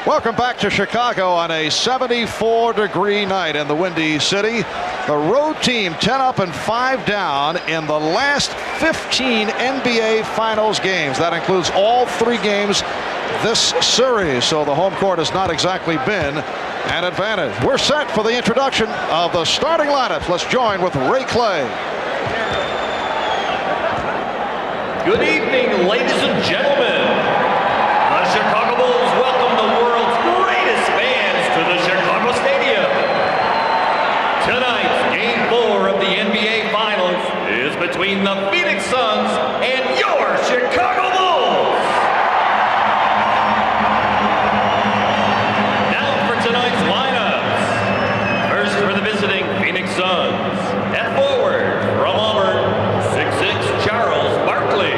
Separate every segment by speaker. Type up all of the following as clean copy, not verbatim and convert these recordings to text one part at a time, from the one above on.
Speaker 1: Welcome back to Chicago on a 74-degree night in the Windy City. The road team 10 up and 5 down in the last 15 NBA Finals games. That includes all 3 games this series, so the home court has not exactly been an advantage. We're set for the introduction of the starting lineups. Let's join with Ray Clay.
Speaker 2: Good evening, ladies and gentlemen. The Chicago Bulls welcome the world's greatest fans to the Chicago Stadium. Tonight's Game 4 of the NBA Finals is between the Phoenix Suns and your Chicago Bulls. Now for tonight's lineups. First for the visiting Phoenix Suns. At forward from Auburn, 6'6" Charles Barkley.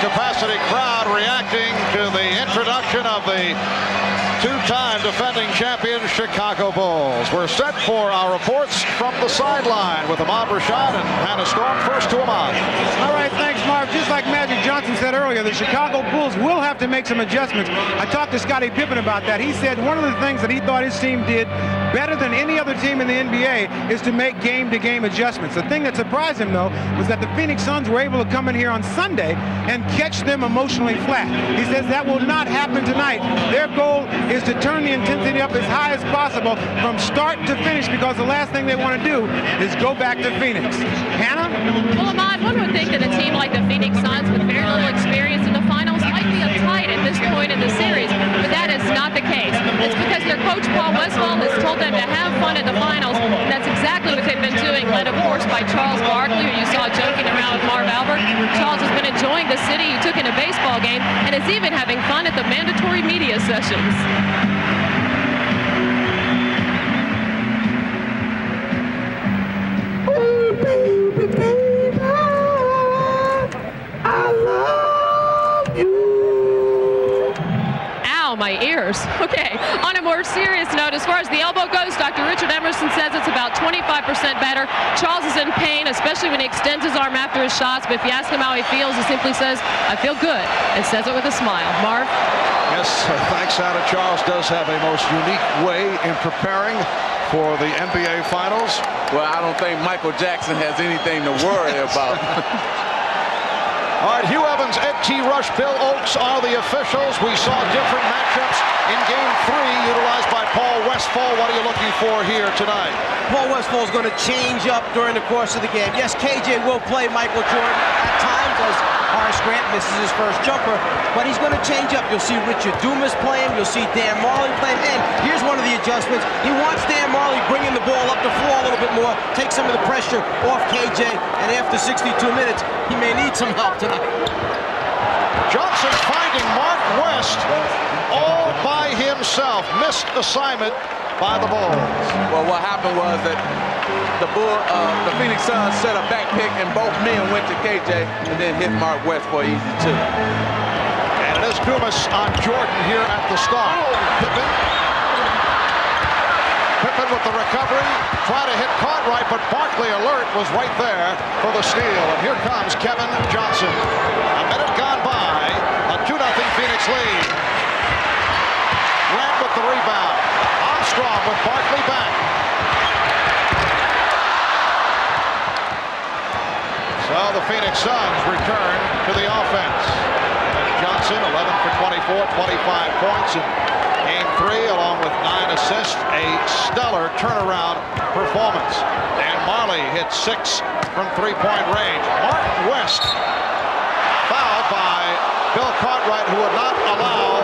Speaker 1: Capacity crowd reacting to the introduction of the two-time defending champion Chicago Bulls. We're set for our reports from the sideline with Ahmad Rashad and Hannah Storm. First to Ahmad.
Speaker 3: All right, thanks, Mark. Just like Magic Johnson said earlier, the Chicago Bulls will have to make some adjustments. I talked to Scottie Pippen about that. He said one of the things that he thought his team did better than any other team in the NBA is to make game-to-game adjustments. The thing that surprised him, though, was that the Phoenix Suns were able to come in here on Sunday and catch them emotionally flat. He says that will not happen tonight. Their goal is to turn the intensity up as high as possible from start to finish, because the last thing they want to do is go back to Phoenix. Hannah?
Speaker 4: Well, Ahmad, one would think that a team like the Phoenix Suns with very little experience in the finals might be uptight at this point in the series, but that is not the case. It's because their coach, Paul Westphal, has told them to have fun at the finals, and that's exactly what they've been doing, led, of course, by Charles Barkley, who you saw joking around with Marv Albert. Charles has been enjoying the city. He took in a baseball game and is even having fun at the mandatory media sessions. My ears. Okay, on a more serious note, as far as the elbow goes, Dr. Richard Emerson says it's about 25% better. Charles is in pain, especially when he extends his arm after his shots, but if you ask him how he feels, he simply says, I feel good, and says it with a smile. Marv?
Speaker 1: Yes, thanks, Hannah. Charles does have a most unique way in preparing for the NBA Finals.
Speaker 5: Well, I don't think Michael Jackson has anything to worry about.
Speaker 1: All right, Hugh Evans, Ed T. Rush, Bill Oakes are the officials. We saw different matchups in Game 3 utilized by Paul Westphal. Westfall, what are you looking for here tonight?
Speaker 6: Paul Westfall is going to change up during the course of the game. Yes, KJ will play Michael Jordan at times as Horace Grant misses his first jumper, but he's going to change up. You'll see Richard Dumas play him. You'll see Dan Marley play him. And here's one of the adjustments. He wants Dan Marley bringing the ball up the floor a little bit more, take some of the pressure off KJ, and after 62 minutes, he may need some help tonight.
Speaker 1: Johnson finding Mark West all by himself. Missed assignment by the Bulls.
Speaker 5: Well, what happened was that the Phoenix Suns set a back pick, and both men went to KJ and then hit Mark West for easy two.
Speaker 1: And it is Dumas on Jordan here at the start. Pippen with the recovery, try to hit Cartwright, but Barkley alert was right there for the steal. And here comes Kevin Johnson. A minute gone by, a 2-0 Phoenix lead. Grant with the rebound. Armstrong with Barkley back. So the Phoenix Suns return to the offense. Johnson, 11 for 24, 25 points in Game 3, along with 9 assists. A stellar turnaround performance. Dan Marley hit 6 from three-point range. Mark West fouled by Bill Cartwright, who would not allow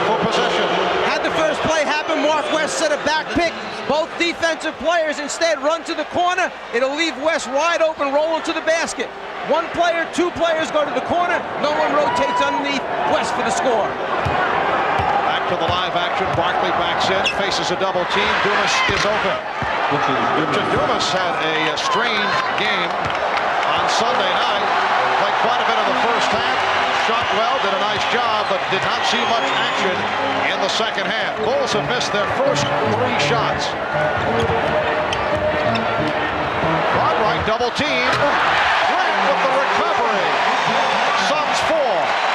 Speaker 1: for possession.
Speaker 6: Had the first play happen, Mark West set a back pick. Both defensive players instead run to the corner. It'll leave West wide open, rolling to the basket. One player, two players go to the corner. No one rotates underneath West for the score.
Speaker 1: Back to the live action. Barkley backs in, faces a double team. Dumas is open. Richard Dumas had a strange game on Sunday night. Played quite a bit in the first half. Shot well, did a nice job, but did not see much action in the second half. Bulls have missed their first 3 shots. Cartwright double team. Grant with the recovery. Suns 4,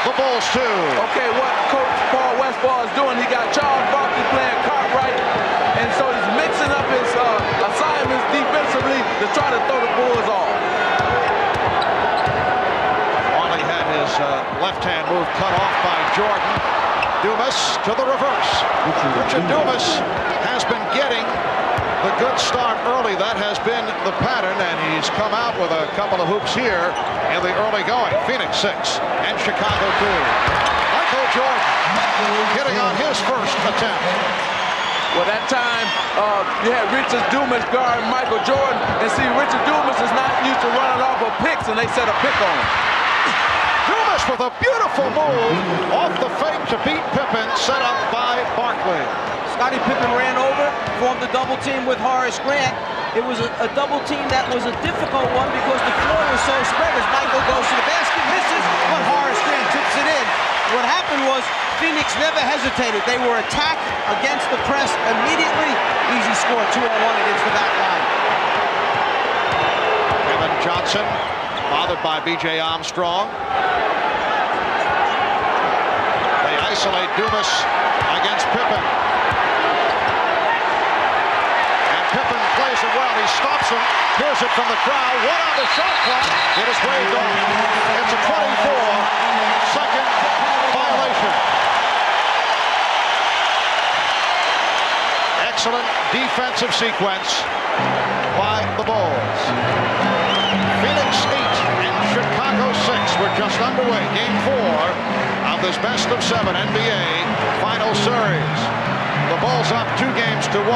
Speaker 1: the Bulls 2.
Speaker 5: Okay, what Coach Paul Westfall is doing, he got Charles Barkley playing Cartwright, and so he's mixing up his assignments defensively to try to throw the Bulls off.
Speaker 1: Marley had his left-hand move cut off by Jordan. Dumas to the reverse. Richard Dumas has been getting the good start early. That has been the pattern, and he's come out with a couple of hoops here in the early going. Phoenix 6 and Chicago 2. Michael Jordan hitting on his first attempt.
Speaker 5: Well, that time you had Richard Dumas guard Michael Jordan, and see, Richard Dumas is not used to running off of picks, and they set a pick on him.
Speaker 1: Dumas with a beautiful move off the fake to beat Pippen, set up by Barkley.
Speaker 6: Scottie Pippen ran over, formed a double team with Horace Grant. It was a double team that was a difficult one because the floor was so spread as Michael goes to the basket, misses, but Horace Grant tips it in. What happened was Phoenix never hesitated. They were attacked against the press immediately. Easy score, 2-on-1 against the back line.
Speaker 1: Kevin Johnson, bothered by B.J. Armstrong. They isolate Dumas against Pippen. And Pippen plays it well. He stops him. Here's it from the crowd. One on the shot clock. It is waved off. It's a 24-second violation. Excellent defensive sequence by the Bulls. Phoenix 8 and Chicago 6. We're just underway. Game 4 of this best-of-7 NBA final series. The Bulls up 2 games to 1.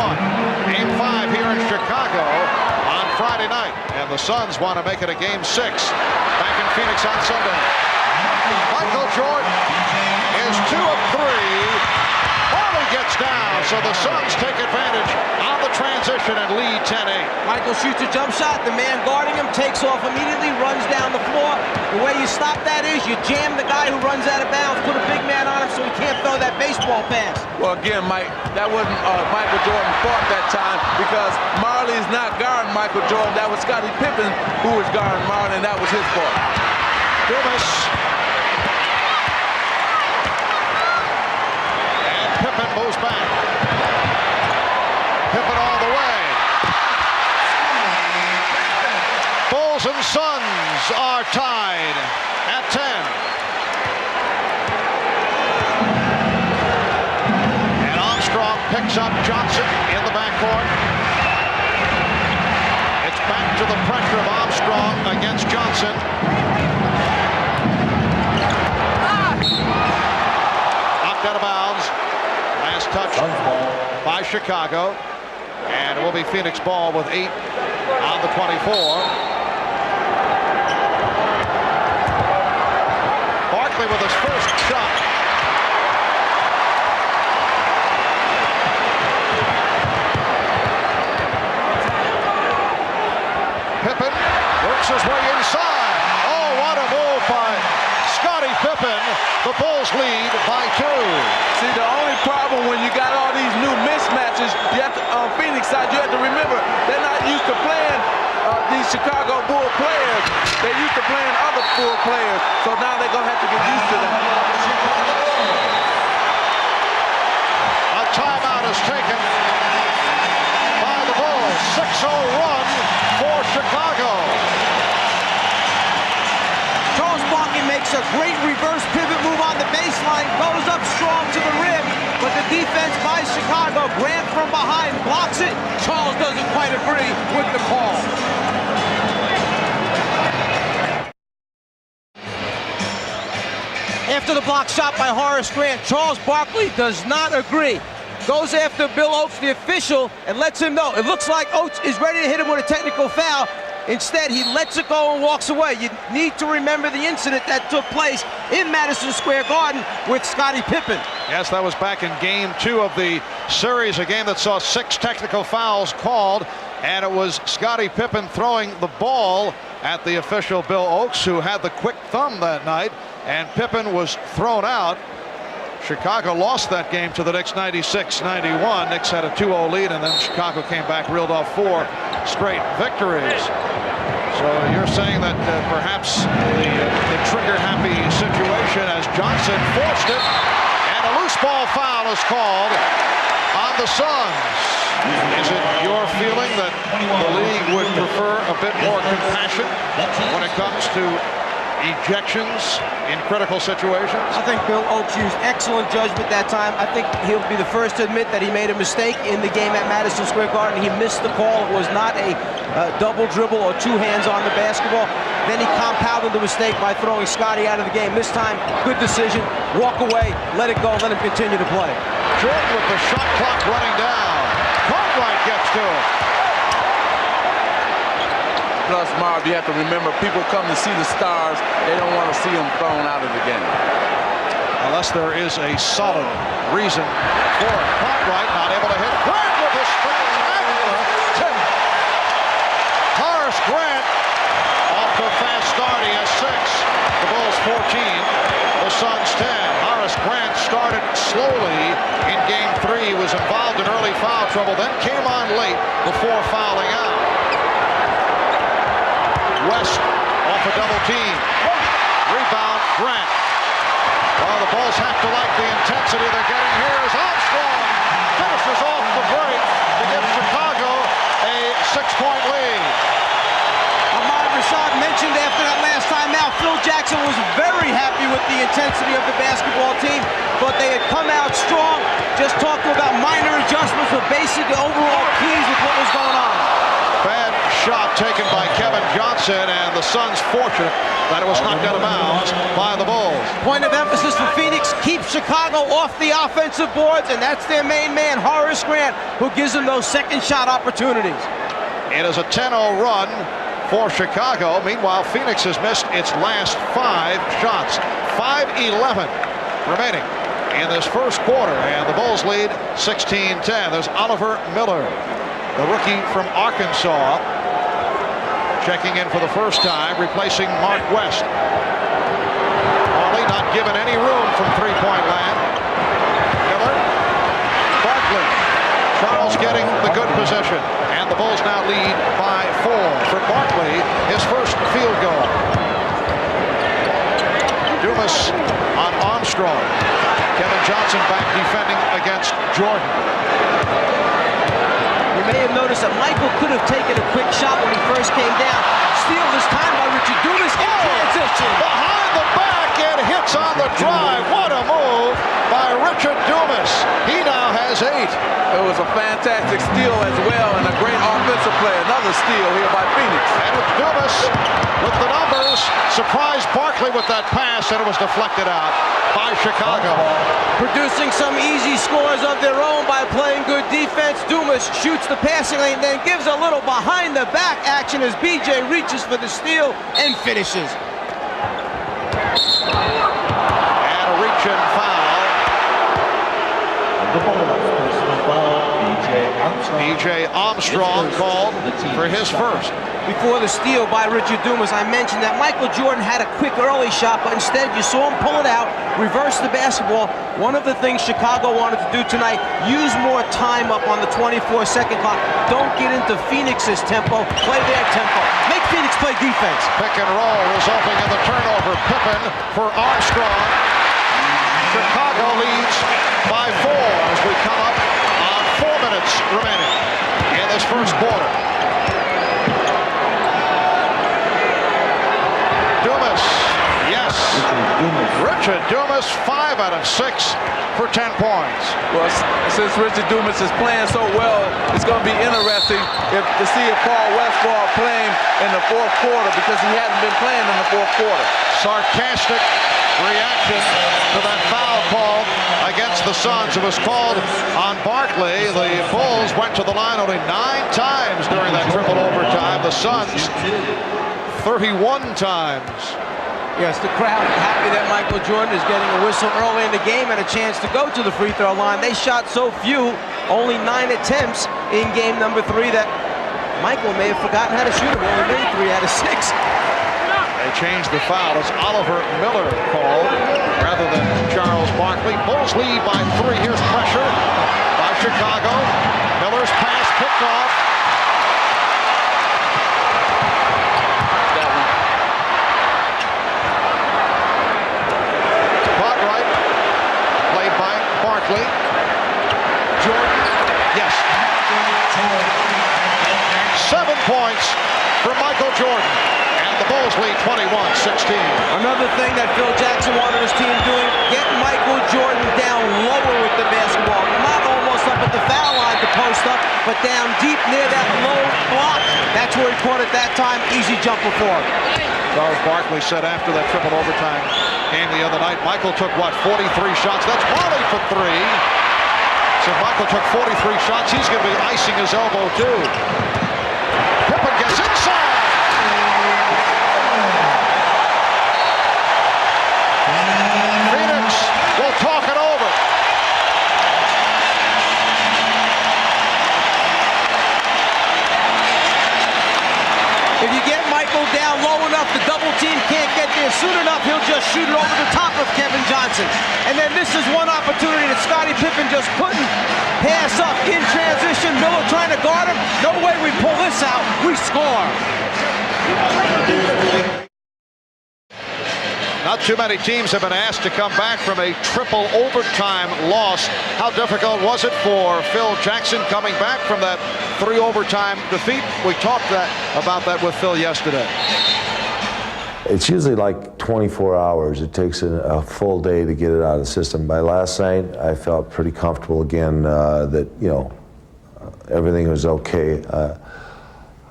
Speaker 1: Game 5 here in Chicago on Friday night. And the Suns want to make it a Game 6 back in Phoenix on Sunday. Michael Jordan is 2 of 3. Marley gets down, so the Suns take advantage on the transition and lead 10-8.
Speaker 6: Michael shoots a jump shot. The man guarding him takes off immediately, runs down the floor. The way you stop that is you jam the guy who runs out of bounds, put a big man on him so he can't throw that baseball pass.
Speaker 5: Well, again, Mike, that wasn't Michael Jordan's fault that time because Marley is not guarding Michael Jordan. That was Scottie Pippen who was guarding Marley, and that was his fault.
Speaker 1: Dumas. And Pippen moves back. Pippen all the way. Bulls and Suns are tied at 10. And Armstrong picks up Johnson in the backcourt. It's back to the pressure of Armstrong against Johnson. Knocked out of bounds. Last touch by Chicago. And it will be Phoenix ball with 8 on the 24. Barkley with his first shot. Pippen works his way inside. Oh, what a move by Scottie Pippen. The Bulls lead by 2.
Speaker 5: See, the only problem when you got all these new mismatches, you have to, on Phoenix side, you have to remember they're not used to playing these Chicago Bull players. They're used to playing other Bull players, so now they're going to have to get used to that.
Speaker 1: A timeout is taken by the Bulls. 6-0 run for Chicago.
Speaker 6: Charles Barkley makes a great reverse pivot move on the baseline, goes up strong to the rim, but the defense by Chicago, Grant from behind blocks it. Charles doesn't quite agree with the call. After the block shot by Horace Grant, Charles Barkley does not agree. Goes after Bill Oates, the official, and lets him know. It looks like Oates is ready to hit him with a technical foul. Instead, he lets it go and walks away. You need to remember the incident that took place in Madison Square Garden with Scottie Pippen.
Speaker 1: Yes, that was back in game 2 of the series, a game that saw 6 technical fouls called, and it was Scottie Pippen throwing the ball at the official Bill Oakes, who had the quick thumb that night, and Pippen was thrown out. Chicago lost that game to the Knicks 96-91. Knicks had a 2-0 lead, and then Chicago came back, reeled off 4 straight victories. So you're saying that perhaps the trigger-happy situation as Johnson forced it, and a loose ball foul is called on the Suns. Is it your feeling that the league would prefer a bit more compassion when it comes to ejections in critical situations?
Speaker 6: I think Bill Oakes used excellent judgment that time. I think he'll be the first to admit that he made a mistake in the game at Madison Square Garden. He missed the call. It was not a double dribble or 2 hands on the basketball. Then he compounded the mistake by throwing Scottie out of the game. This time, good decision. Walk away, let it go, let him continue to play.
Speaker 1: Jordan with the shot clock running down. Cartwright gets to it.
Speaker 5: Plus, Marv, you have to remember, people come to see the stars. They don't want to see them thrown out of the game.
Speaker 1: Unless there is a solid reason for it. Cartwright not able to hit. Grant with a spectacular tip. Horace Grant off to a fast start. He has 6. The Bulls 14. The Suns 10. Horace Grant started slowly in game 3. He was involved in early foul trouble, then came on late before fouling out. West off a double team. Rebound, Grant. Well, the Bulls have to like the intensity they're getting here as Armstrong finishes off the break to give Chicago a 6-point lead.
Speaker 6: Ahmad Rashad mentioned after that last timeout, Phil Jackson was very happy with the intensity of the basketball team, but they had come out strong, just talking about minor adjustments, but basically overall pleased with what was going on.
Speaker 1: Bad shot taken by Kevin Johnson, and the Suns fortunate that it was knocked out of bounds by the Bulls.
Speaker 6: Point of emphasis for Phoenix, keep Chicago off the offensive boards, and that's their main man, Horace Grant, who gives them those second shot opportunities.
Speaker 1: It is a 10-0 run for Chicago. Meanwhile, Phoenix has missed its last 5 shots. 5-11 remaining in this first quarter, and the Bulls lead 16-10. There's Oliver Miller, the rookie from Arkansas, checking in for the first time, replacing Mark West. Marley not given any room from three-point land. Miller, Barkley, Charles getting the good position, and the Bulls now lead by 4. For Barkley, his first field goal. Dumas on Armstrong. Kevin Johnson back defending against Jordan.
Speaker 6: You may have noticed that Michael could have taken a quick shot when he first came down. Steal this time by Richard Dumas in transition.
Speaker 1: Behind the back and hits on the drive. What a move by Richard Dumas. He now has 8.
Speaker 5: It was a fantastic steal as well, and a great offensive play. Another steal here by Phoenix.
Speaker 1: And with Dumas with the numbers, surprised Barkley with that pass, and it was deflected out by Chicago.
Speaker 6: Producing some easy scores of their own by playing good defense. Dumas shoots the passing lane, then gives a little behind-the-back action as BJ reaches for the steal and finishes.
Speaker 1: And a reach-in foul. B.J. Armstrong called for his first.
Speaker 6: Before the steal by Richard Dumas, I mentioned that Michael Jordan had a quick early shot, but instead you saw him pull it out, reverse the basketball. One of the things Chicago wanted to do tonight, use more time up on the 24-second clock. Don't get into Phoenix's tempo, play their tempo. Make Phoenix play defense.
Speaker 1: Pick and roll resulting in the turnover. Pippen for Armstrong. Chicago leads by 4 as we come up on 4 minutes remaining in this first quarter. Dumas, yes. Richard Dumas, 5 out of 6 for 10 points.
Speaker 5: Well, since Richard Dumas is playing so well, it's going to be interesting to see if Paul Westphal playing in the fourth quarter, because he hasn't been playing in the fourth quarter.
Speaker 1: Sarcastic reaction to that foul call against the Suns. It was called on Barkley. The Bulls went to the line only 9 times during that triple overtime. The Suns 31 times.
Speaker 6: Yes, the crowd happy that Michael Jordan is getting a whistle early in the game and a chance to go to the free throw line. They shot so few, only 9 attempts in game number 3, that Michael may have forgotten how to shoot him. He only made 3 out of 6.
Speaker 1: They changed the foul. It's Oliver Miller called rather than Charles Barkley. Bulls lead by 3. Here's pressure by Chicago. Miller's pass picked off. Caught right. Played by Barkley. Jordan. Yes. 7 points for Michael Jordan. The Bulls lead 21-16.
Speaker 6: Another thing that Phil Jackson wanted his team doing, get Michael Jordan down lower with the basketball. Not almost up at the foul line to post up, but down deep near that low block. That's where he caught it that time. Easy jumper for him.
Speaker 1: Charles Barkley said after that triple overtime game the other night, Michael took, 43 shots? That's Wally for 3. So if Michael took 43 shots, he's going to be icing his elbow too. Pippen gets inside. Phoenix will talk it over.
Speaker 6: If you get Michael down low enough, the double team can't get there soon enough, he'll just shoot it over the top of Kevin Johnson. And then this is one opportunity that Scottie Pippen just couldn't pass up in transition. Miller trying to guard him. No way we pull this out. We score.
Speaker 1: Not too many teams have been asked to come back from a triple overtime loss. How difficult was it for Phil Jackson coming back from that 3 overtime defeat? We talked about that with Phil yesterday.
Speaker 7: It's usually like 24 hours. It takes a full day to get it out of the system. By last night, I felt pretty comfortable again that, everything was okay.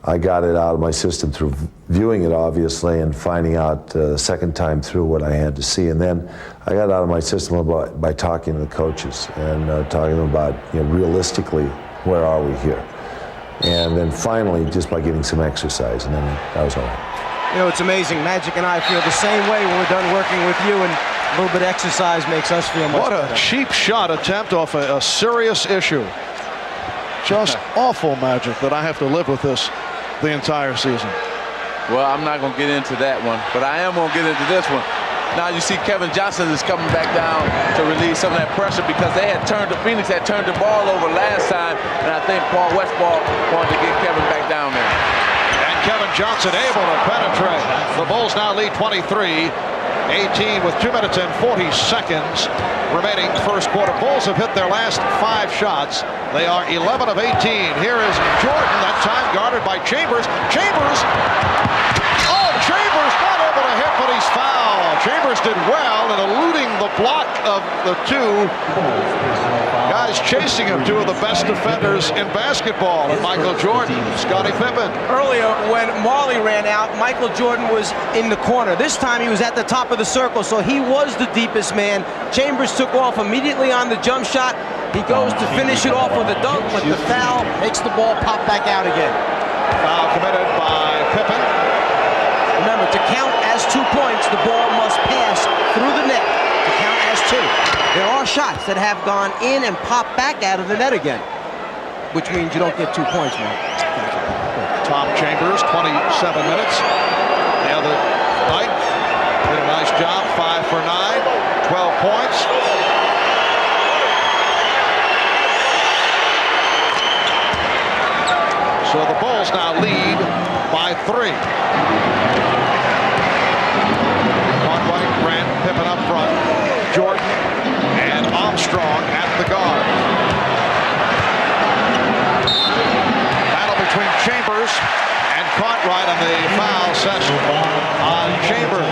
Speaker 7: I got it out of my system through viewing it, obviously, and finding out the second time through what I had to see. And then I got it out of my system by talking to the coaches and talking to them about, realistically, where are we here? And then finally, just by getting some exercise, and then that was all.
Speaker 6: It's amazing. Magic and I feel the same way when we're done working with you, and a little bit of exercise makes us feel much better.
Speaker 1: What a cheap shot attempt off a serious issue. Just awful, Magic, that I have to live with this the entire season.
Speaker 5: Well, I'm not going to get into that one, but I am going to get into this one. Now you see Kevin Johnson is coming back down to relieve some of that pressure, because Phoenix had turned the ball over last time, and I think Paul Westphal wanted to get Kevin back down there.
Speaker 1: And Kevin Johnson able to penetrate. The Bulls now lead 23-18 with 2 minutes and 40 seconds remaining first quarter. Bulls have hit their last 5 shots. They are 11 of 18. Here is Jordan, that time guarded by Chambers. Chambers not able to hit, but he's fouled. Chambers did well in eluding the block of the two guys chasing him, two of the best defenders in basketball, and Michael Jordan, Scottie Pippen.
Speaker 6: Earlier, when Marley ran out, Michael Jordan was in the corner. This time he was at the top of the circle, so he was the deepest man. Chambers took off immediately on the jump shot. He goes to finish it off with a dunk, but the foul makes the ball pop back out again.
Speaker 1: Foul committed by Pippen.
Speaker 6: Remember, to count as 2 points, the ball must pass through the net to count as 2. There are shots that have gone in and popped back out of the net again, which means you don't get 2 points, Mark.
Speaker 1: Tom Chambers, 27 minutes. The other night, did a nice job, 5 for 9, 12 points. So the Bulls now lead by 3. Conway, Grant, Pippen up front, Jordan, and Armstrong at the guard. Battle between Chambers and Cartwright on the foul session on Chambers.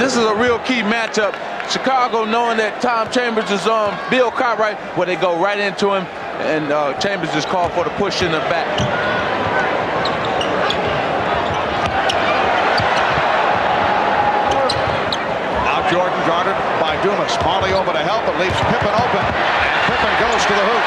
Speaker 5: This is a real key matchup. Chicago, knowing that Tom Chambers is on Bill Cartwright, where they go right into him, and Chambers just called for the push in the back.
Speaker 1: Now Jordan guarded by Dumas. Marley over to help, but leaves Pippen open, and Pippen goes to the hoop.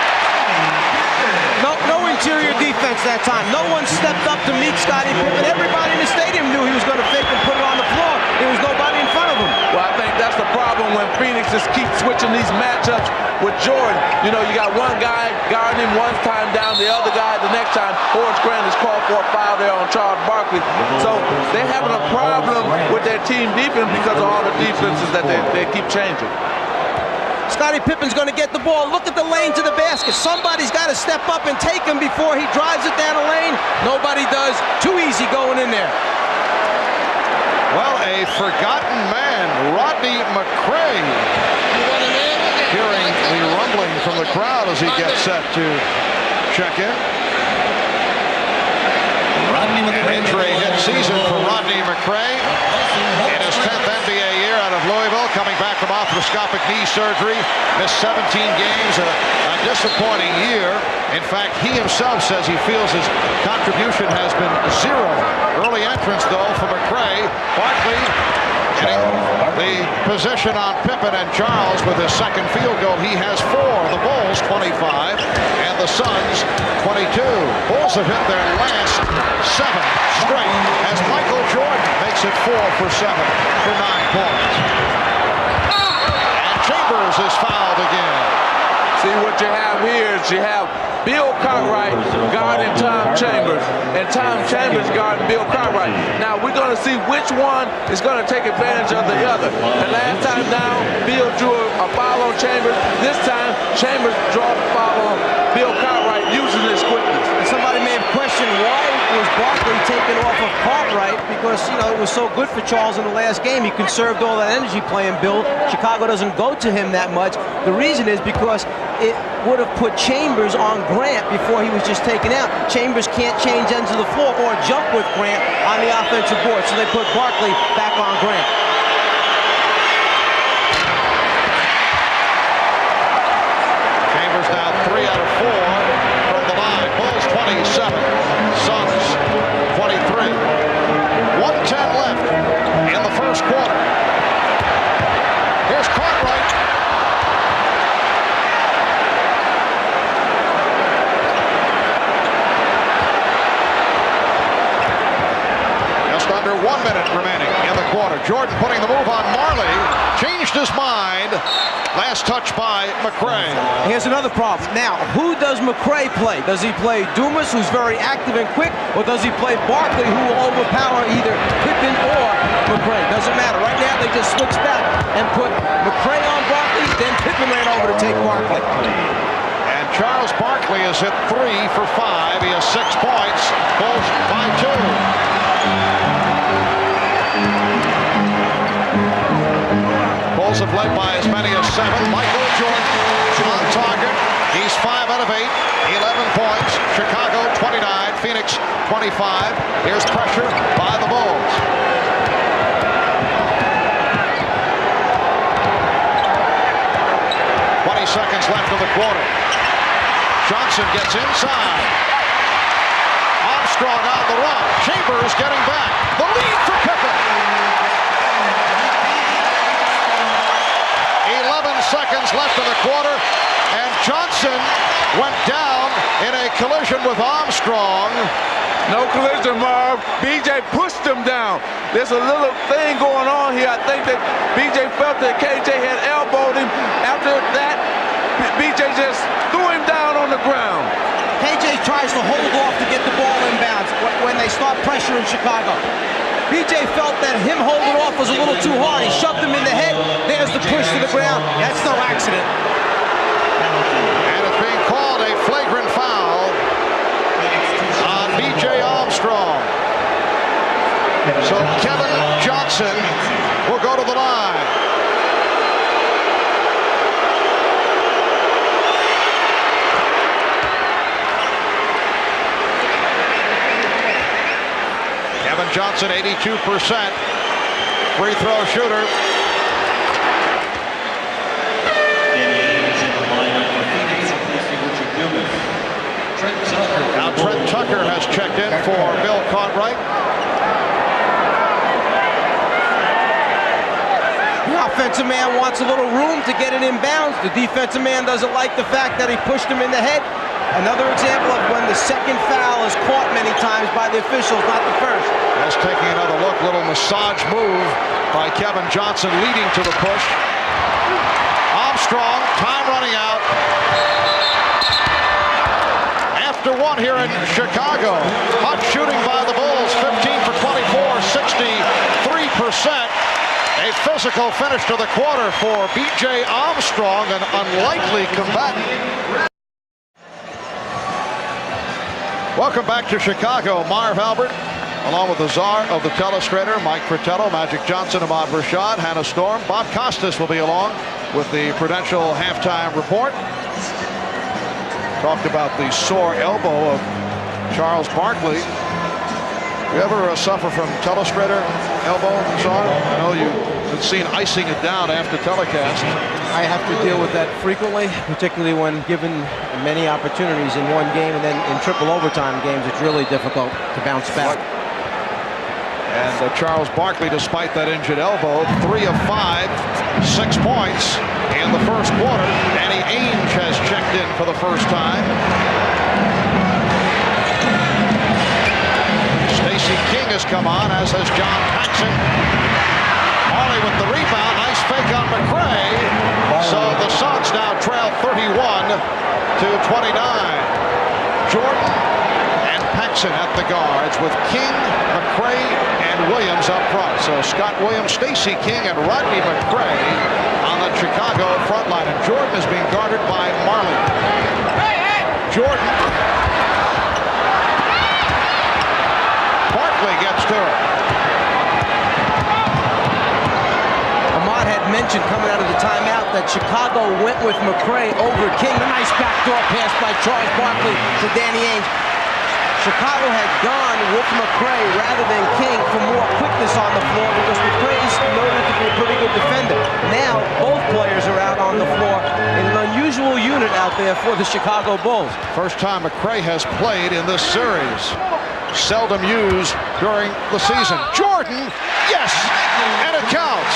Speaker 6: No interior defense that time. No one stepped up to meet Scottie Pippen. Everybody in the stadium knew he was going to fake and put it on the floor. There was nobody in front of him.
Speaker 5: Well, I think that's the problem when Phoenix just keeps switching these matchups with Jordan. You know, you got one guy guarding him one time down, the other guy the next time. Horace Grant is called for a foul there on Charles Barkley. So they're having a problem with their team defense because of all the defenses that they keep changing.
Speaker 6: Scottie Pippen's going to get the ball. Look at the lane to the basket. Somebody's got to step up and take him before he drives it down the lane. Nobody does. Too easy going in there.
Speaker 1: Well, a forgotten man, Rodney McCray, hearing the rumbling from the crowd as he gets set to check in. An injury-hit season for Rodney McCray in his 10th NBA year out of Louisville, coming back from arthroscopic knee surgery, missed 17 games, a disappointing year. In fact, he himself says he feels his contribution has been 0. Early entrance, though, for McCray. Barkley getting the position on Pippen, and Charles with his second field goal. He has 4. The Bulls 25 and the Suns 22. Bulls have hit their last 7 straight as Michael Jordan makes it 4 for 7 for 9 points. And Chambers is fouled again.
Speaker 5: See, what you have here is you have Bill Cartwright guarding Tom Chambers, and Tom Chambers guarding Bill Cartwright. Now, we're going to see which one is going to take advantage of the other. And last time down, Bill drew a foul on Chambers. This time, Chambers draws a foul on Bill Cartwright using his quickness.
Speaker 6: And somebody may have questioned why was Barkley taken off of Cartwright, because, you know, it was so good for Charles in the last game. He conserved all that energy playing Bill. Chicago doesn't go to him that much. The reason is because it would have put Chambers on Grant before he was just taken out. Chambers can't change ends of the floor or jump with Grant on the offensive board, so they put Barkley back on Grant.
Speaker 1: Chambers now 3 out of 4 from the line. Bulls 27, Suns 23. 1:10 left in the first quarter. Here's Cartwright. Under 1 minute remaining in the quarter. Jordan putting the move on Marley. Changed his mind. Last touch by McCray.
Speaker 6: Here's another problem. Now, who does McCray play? Does he play Dumas, who's very active and quick, or does he play Barkley, who will overpower either Pippen or McCray? Doesn't matter. Right now, they just switched back and put McCray on Barkley, then Pippen ran over to take Barkley.
Speaker 1: And Charles Barkley is hit 3 for 5. He has 6 points. Bulls by 2. Bulls have led by as many as 7. Michael Jordan on target. He's 5 out of 8, 11 points. Chicago 29, Phoenix 25. Here's pressure by the Bulls. Seconds left in the quarter. Johnson gets inside. Armstrong on the run. Chambers getting back. The lead for Pippen. 11 seconds left in the quarter, and Johnson went down in a collision with Armstrong.
Speaker 5: No collision, Marv. BJ pushed him down. There's a little thing going on here. I think that BJ felt that KJ had elbowed him. After that, BJ just threw him down on the ground.
Speaker 6: KJ tries to hold off to get the ball inbounds when they start pressuring Chicago. BJ felt that him holding off was a little too hard. He shoved him in the head. There's the push to the ground. That's no accident.
Speaker 1: And it's being called a flagrant foul on BJ Armstrong. So Kevin Johnson will go to the line. Kevin Johnson, 82% free throw shooter. Now Trent Tucker has checked in for Bill Cartwright.
Speaker 6: The offensive man wants a little room to get it inbounds. The defensive man doesn't like the fact that he pushed him in the head. Another example of when the second foul is caught many times by the officials, not the first.
Speaker 1: That's taking another look. Little massage move by Kevin Johnson leading to the push. Armstrong, time running out. After one here in Chicago. Hot shooting by the Bulls. 15 for 24, 63%. A physical finish to the quarter for B.J. Armstrong, an unlikely combatant. Welcome back to Chicago. Marv Albert, along with the czar of the telestrator, Mike Fratello, Magic Johnson, Ahmad Rashad, Hannah Storm. Bob Costas will be along with the Prudential halftime report. Talked about the sore elbow of Charles Barkley. You ever suffer from telestrator elbow, czar? I know you've seen icing it down after telecast.
Speaker 6: I have to deal with that frequently, particularly when given many opportunities in one game, and then in triple overtime games, it's really difficult to bounce back.
Speaker 1: And Charles Barkley, despite that injured elbow, 3 of 5, 6 points in the first quarter. Danny Ainge has checked in for the first time. Stacey King has come on, as has John Paxson. Marley with the rebound. Nice fake on McRae. So the Suns now trail 31 to 29. Jordan and Paxson at the guards with King, McRae, and Williams up front. So Scott Williams, Stacey King, and Rodney McRae on the Chicago front line. And Jordan is being guarded by Marley. Jordan. Barkley gets to it.
Speaker 6: Ahmad had mentioned coming out of the timeout that Chicago went with McRae over King. A nice backdoor pass by Charles Barkley to Danny Ainge. Chicago had gone with McRae rather than King for more quickness on the floor because McRae is noted to be a pretty good defender. Now both players are out on the floor in an unusual unit out there for the Chicago Bulls.
Speaker 1: First time McRae has played in this series. Seldom used during the season. Jordan, yes, and it counts.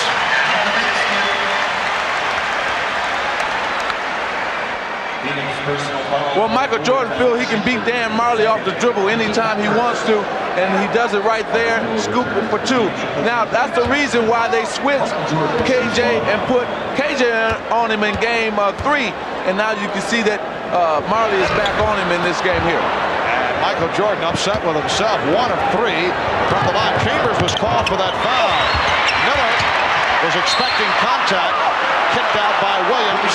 Speaker 5: Well, Michael Jordan feels he can beat Dan Marley off the dribble anytime he wants to, and he does it right there, scoop it for 2. Now, that's the reason why they switched KJ and put KJ on him in game 3, and now you can see that Marley is back on him in this game here.
Speaker 1: Michael Jordan upset with himself. 1 of 3 from the line. Chambers was called for that foul. Miller was expecting contact. Kicked out by Williams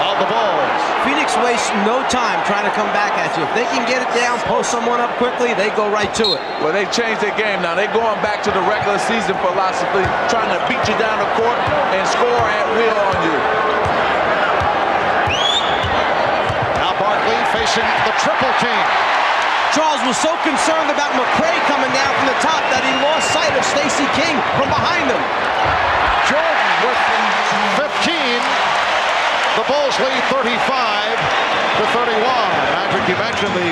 Speaker 1: of the Bulls.
Speaker 6: Phoenix wastes no time trying to come back at you. If they can get it down, post someone up quickly, they go right to it.
Speaker 5: Well, they changed their game now. They're going back to the regular season philosophy, trying to beat you down the court and score at will on you.
Speaker 1: Now facing the triple team.
Speaker 6: Charles was so concerned about McCray coming down from the top that he lost sight of Stacey King from behind him.
Speaker 1: Jordan with 15. The Bulls lead 35-31. Patrick, you mentioned the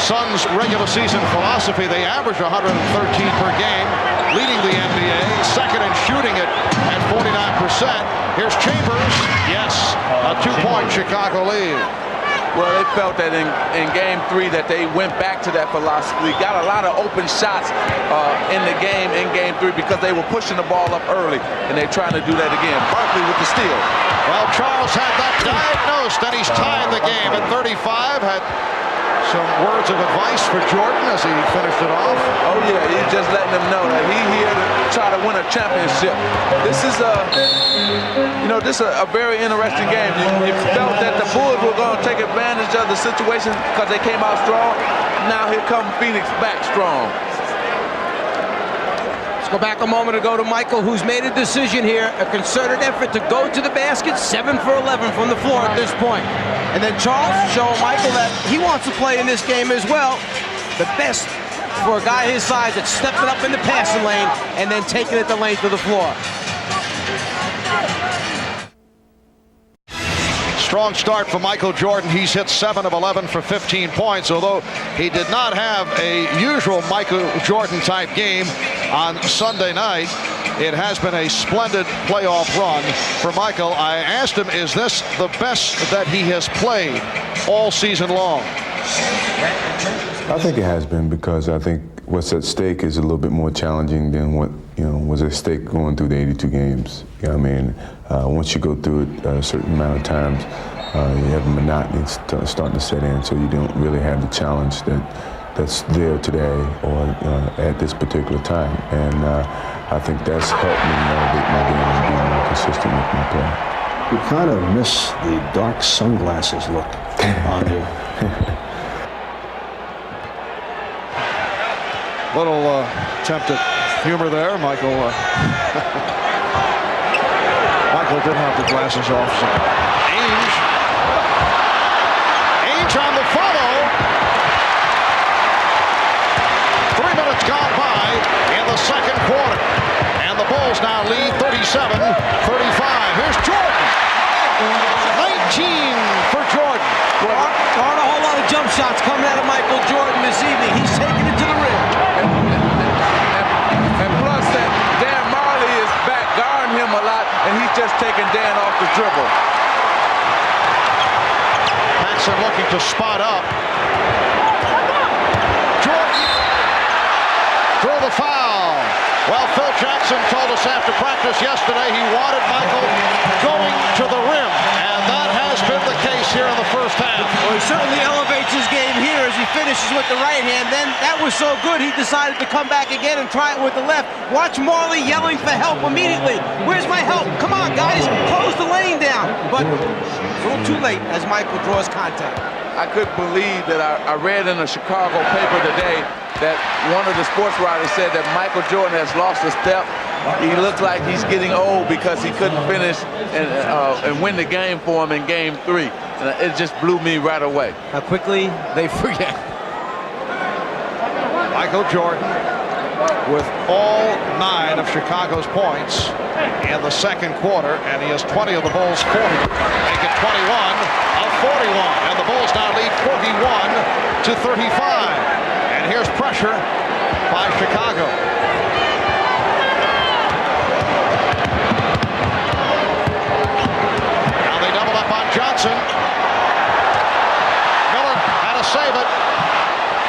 Speaker 1: Suns' regular season philosophy. They average 113 per game, leading the NBA, second in shooting it at 49%. Here's Chambers. Yes, a 2-point Chicago lead.
Speaker 5: Well, they felt that in Game 3 that they went back to that philosophy, got a lot of open shots in the game in Game 3 because they were pushing the ball up early, and they're trying to do that again. Barkley with the steal.
Speaker 1: Well, Charles had that diagnosed, and he's tied the game at 35. Had some words of advice for Jordan as he finished it off.
Speaker 5: Oh yeah, he's just letting them know that he's here to try to win a championship. This is a very interesting game. You felt that the Bulls were going to take advantage of the situation because they came out strong. Now here comes Phoenix back strong.
Speaker 6: Let's go back a moment ago to Michael, who's made a decision here, a concerted effort to go to the basket, 7 for 11 from the floor at this point. And then Charles showing Michael that he wants to play in this game as well. The best for a guy his size that's stepping up in the passing lane and then taking it the length of the floor.
Speaker 1: Strong start for Michael Jordan. He's hit 7 of 11 for 15 points, although he did not have a usual Michael Jordan type game on Sunday night. It has been a splendid playoff run for Michael. I asked him, is this the best that he has played all season long?
Speaker 8: I think it has been, because I think what's at stake is a little bit more challenging than what was at stake going through the 82 games. You know what I mean? Once you go through it a certain amount of times, you have a monotony starting to set in, so you don't really have the challenge that's there today or at this particular time. And I think that's helped me elevate my game and be more consistent with my play.
Speaker 9: You kind of miss the dark sunglasses look on you.
Speaker 1: Little attempt at humor there. Michael did have the glasses off. So. Ainge on the follow. 3 minutes gone by in the second quarter. And the Bulls now lead 37-35. Here's Jordan. 19 for Jordan.
Speaker 6: There aren't a whole lot of jump shots coming out of Michael Jordan this evening. He's taking it to the rim.
Speaker 5: And plus that Dan Marley is back guarding him a lot, and he's just taking Dan off the dribble.
Speaker 1: Paxson looking to spot up. Jordan through the foul. Well, Phil Jackson told us after practice yesterday he wanted Michael going to the rim, and that has been the case here in the first half.
Speaker 6: Well, he certainly elevates his game here as he finishes with the right hand. Then that was so good he decided to come back again and try it with the left. Watch Marley yelling for help immediately. Where's my help? Come on, guys, close the lane down. But a little too late as Michael draws contact.
Speaker 5: I couldn't believe that I read in a Chicago paper today that one of the sports writers said that Michael Jordan has lost a step. He looks like he's getting old because he couldn't finish and win the game for him in Game 3. And it just blew me right away.
Speaker 6: How quickly they forget.
Speaker 1: Michael Jordan with all 9 of Chicago's points in the second quarter, and he has 20 of the Bulls' 40. Make it 21 of 41, and the Bulls now lead 41-35. And here's pressure by Chicago. Now they double up on Johnson. Miller had to save it.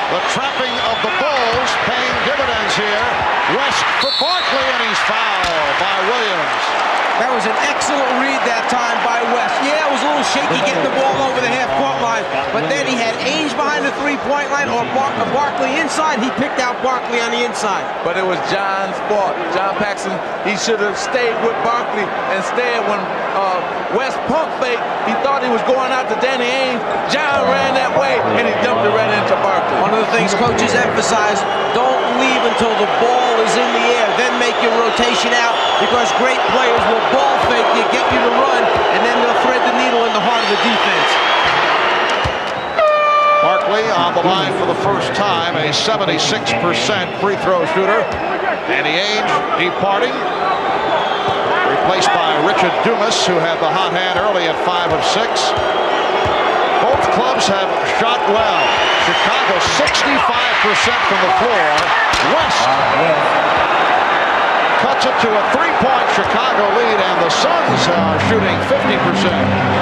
Speaker 1: The trapping of the Bulls paying dividends here. West for Barkley, and he's fouled by Williams.
Speaker 6: That was an excellent read that time by West. Yeah, it was a little shaky getting the ball over the half-court line, but then he had Ainge behind the three-point line or Barkley inside. He picked out Barkley on the inside.
Speaker 5: But it was John's fault. John Paxson, he should have stayed with Barkley. Instead, when West pump fake, he thought he was going out to Danny Ainge. John ran that way, and he dumped it right into Barkley.
Speaker 6: One of the things coaches emphasize, don't leave until the ball is in the air, then make your rotation out, because great players will ball fake you, get you to run, and then they'll thread the needle in the heart of the defense.
Speaker 1: the line for the first time, a 76% free throw shooter. Danny Ainge departing, replaced by Richard Dumas, who had the hot hand early at 5 of 6. Both clubs have shot well. Chicago 65% from the floor. West cuts it to a 3-point Chicago lead, and the Suns are shooting 50%.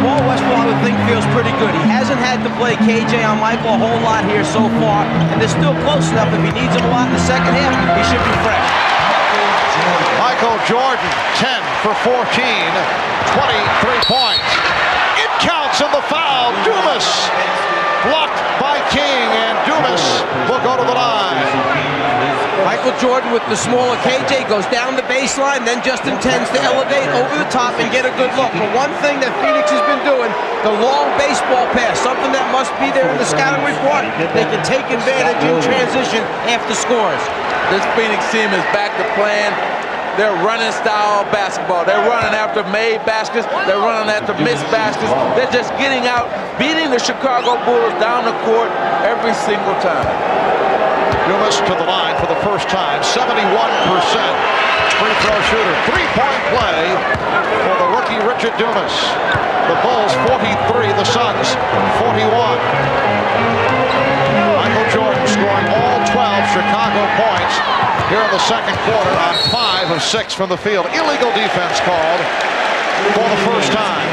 Speaker 6: Paul Westphal, I would think, feels pretty good. He hasn't had to play KJ on Michael a whole lot here so far, and they're still close enough. If he needs him a lot in the second half, he should be fresh.
Speaker 1: Michael Jordan, 10 for 14, 23 points. It counts in the foul. Dumas blocked by King, and Dumas will go to the line.
Speaker 6: Michael Jordan with the smaller KJ goes down the baseline, then just intends to elevate over the top and get a good look. But one thing that Phoenix has been doing, the long baseball pass, something that must be there in the scouting report. They can take advantage in transition after scores.
Speaker 5: This Phoenix team is back to playing their running style basketball. They're running after made baskets. They're running after missed baskets. They're just getting out, beating the Chicago Bulls down the court every single time.
Speaker 1: Dumas to the line for the first time, 71% free throw shooter. 3-point play for the rookie Richard Dumas. The Bulls 43, the Suns 41. Michael Jordan scoring all 12 Chicago points here in the second quarter on 5 of 6 from the field. Illegal defense called for the first time.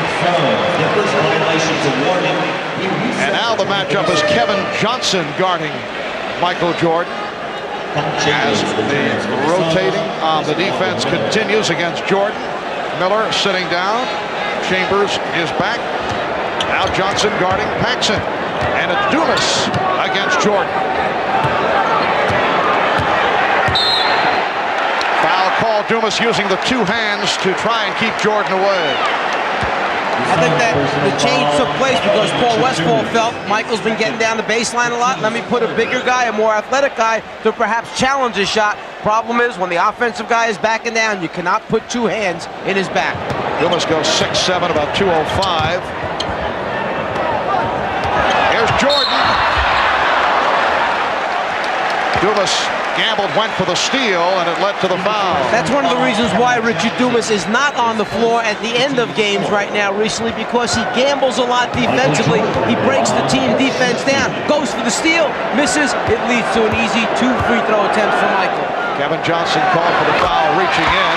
Speaker 1: And now the matchup is Kevin Johnson guarding Michael Jordan as the rotating on the defense continues against Jordan. Miller sitting down. Chambers is back. Now Johnson guarding Paxson. And it's Dumas against Jordan. Foul call. Dumas using the two hands to try and keep Jordan away.
Speaker 6: I think that the change took place because Paul Westphal felt Michael's been getting down the baseline a lot. Let me put a bigger guy, a more athletic guy, to perhaps challenge his shot. Problem is, when the offensive guy is backing down, you cannot put two hands in his back.
Speaker 1: Dumas goes 6'7", about 205. Here's Jordan. Dumas gambled, went for the steal, and it led to the foul.
Speaker 6: That's one of the reasons why Richard Dumas is not on the floor at the end of games right now recently, because he gambles a lot defensively. He breaks the team defense down, goes for the steal, misses. It leads to an easy 2 free throw attempts for Michael.
Speaker 1: Kevin Johnson called for the foul, reaching in.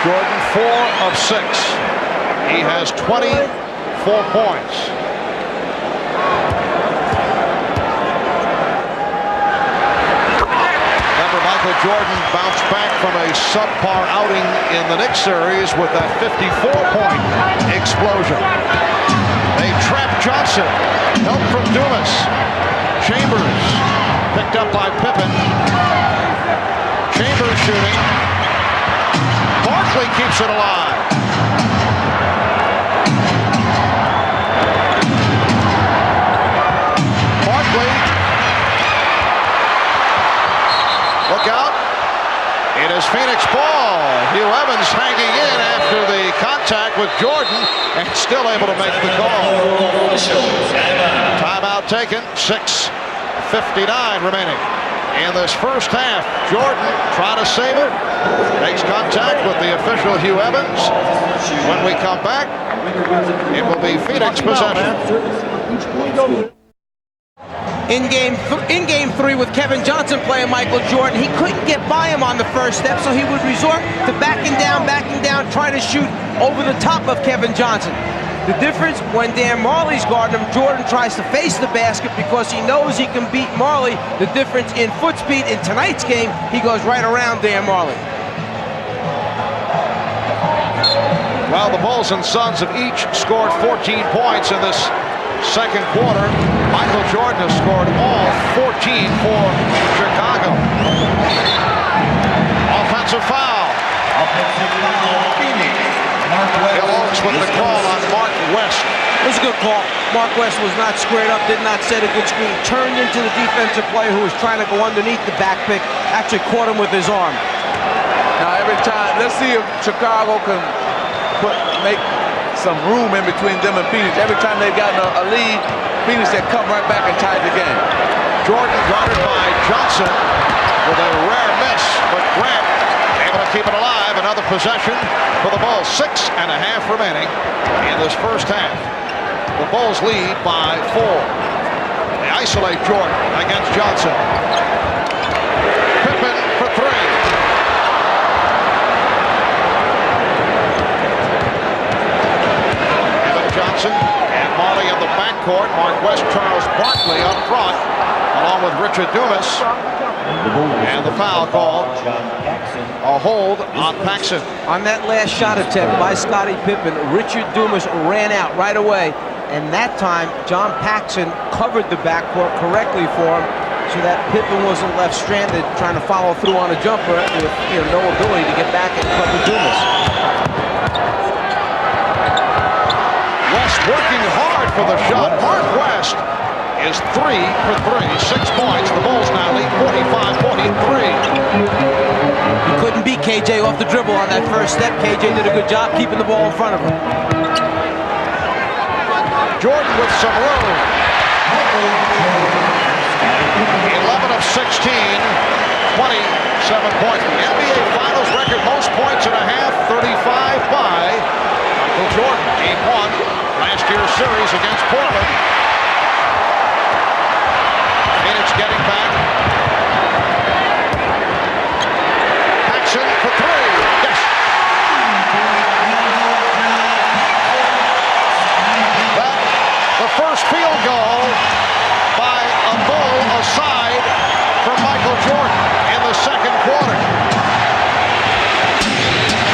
Speaker 1: Jordan 4 of 6. He has 24 points. Michael Jordan bounced back from a subpar outing in the Knicks series with that 54-point explosion. They trapped Johnson. Help from Dumas. Chambers picked up by Pippen. Chambers shooting. Barkley keeps it alive. Barkley. Look out. It is Phoenix ball. Hugh Evans hanging in after the contact with Jordan and still able to make the call. Timeout taken. 6:59 remaining in this first half. Jordan trying to save it. Makes contact with the official Hugh Evans. When we come back, it will be Phoenix possession.
Speaker 6: In game 3 with Kevin Johnson playing Michael Jordan, he couldn't get by him on the first step, so he would resort to backing down, trying to shoot over the top of Kevin Johnson. The difference, when Dan Marley's guarding him, Jordan tries to face the basket because he knows he can beat Marley. The difference in foot speed in tonight's game, he goes right around Dan Marley.
Speaker 1: Well, the Bulls and Suns have each scored 14 points in this second quarter. Michael Jordan has scored all 14 for Chicago. Offensive foul. Bill Oakes with the call on Mark West.
Speaker 6: It was a good call. Mark West was not squared up, did not set a good screen, turned into the defensive player who was trying to go underneath the back pick, actually caught him with his arm.
Speaker 5: Now every time, let's see if Chicago can make some room in between them and Phoenix. Every time they've gotten a lead, Phoenix had come right back and tied the game.
Speaker 1: Jordan guarded by Johnson with a rare miss, but Grant able to keep it alive. Another possession for the Bulls. 6.5 remaining in this first half. The Bulls lead by 4. They isolate Jordan against Johnson. Pippen for 3. Evan Johnson and Marley in the backcourt. Mark West, Charles Barkley up front, along with Richard Dumas. And the foul called, a hold on Paxson.
Speaker 6: On that last shot attempt by Scottie Pippen, Richard Dumas ran out right away. And that time, John Paxson covered the backcourt correctly for him so that Pippen wasn't left stranded trying to follow through on a jumper with no ability to get back and cover Dumas.
Speaker 1: West working hard for the shot. Mark West is 3 for 3, 6 points. The Bulls now lead 45-43.
Speaker 6: He couldn't beat KJ off the dribble on that first step. KJ did a good job keeping the ball in front of him.
Speaker 1: Jordan with some room. 11 of 16, 27 points. The NBA Finals record most points in a half, 35 by Michael Jordan. Game 1, last year's series against Portland. Phoenix getting back. Paxson for 3. Yes. The first field goal by a Bull aside from Michael Jordan in the second quarter.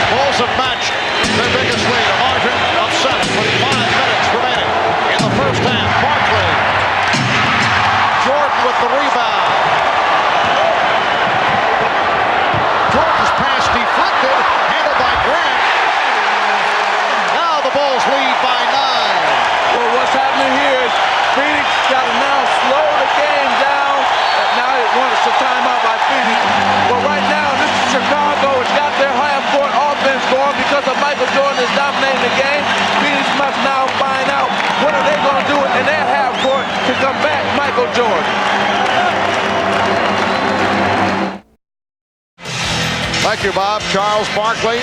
Speaker 1: Bulls have matched their biggest lead, a margin of 7 with 5 minutes remaining in the first half. Barkley. Jordan with the rebound. Jordan's pass deflected, handled by Grant. Now the Bulls lead by 9.
Speaker 5: Well, what's happening here is Phoenix got to now slow the game down. Now it wants a timeout by Phoenix. But right now, this is Chicago. It's got their half-court offense going because of Michael Jordan is dominating the game. Phoenix must now find out what are they going to do in their half-court to combat Michael Jordan.
Speaker 1: Thank you, Bob. Charles Barkley,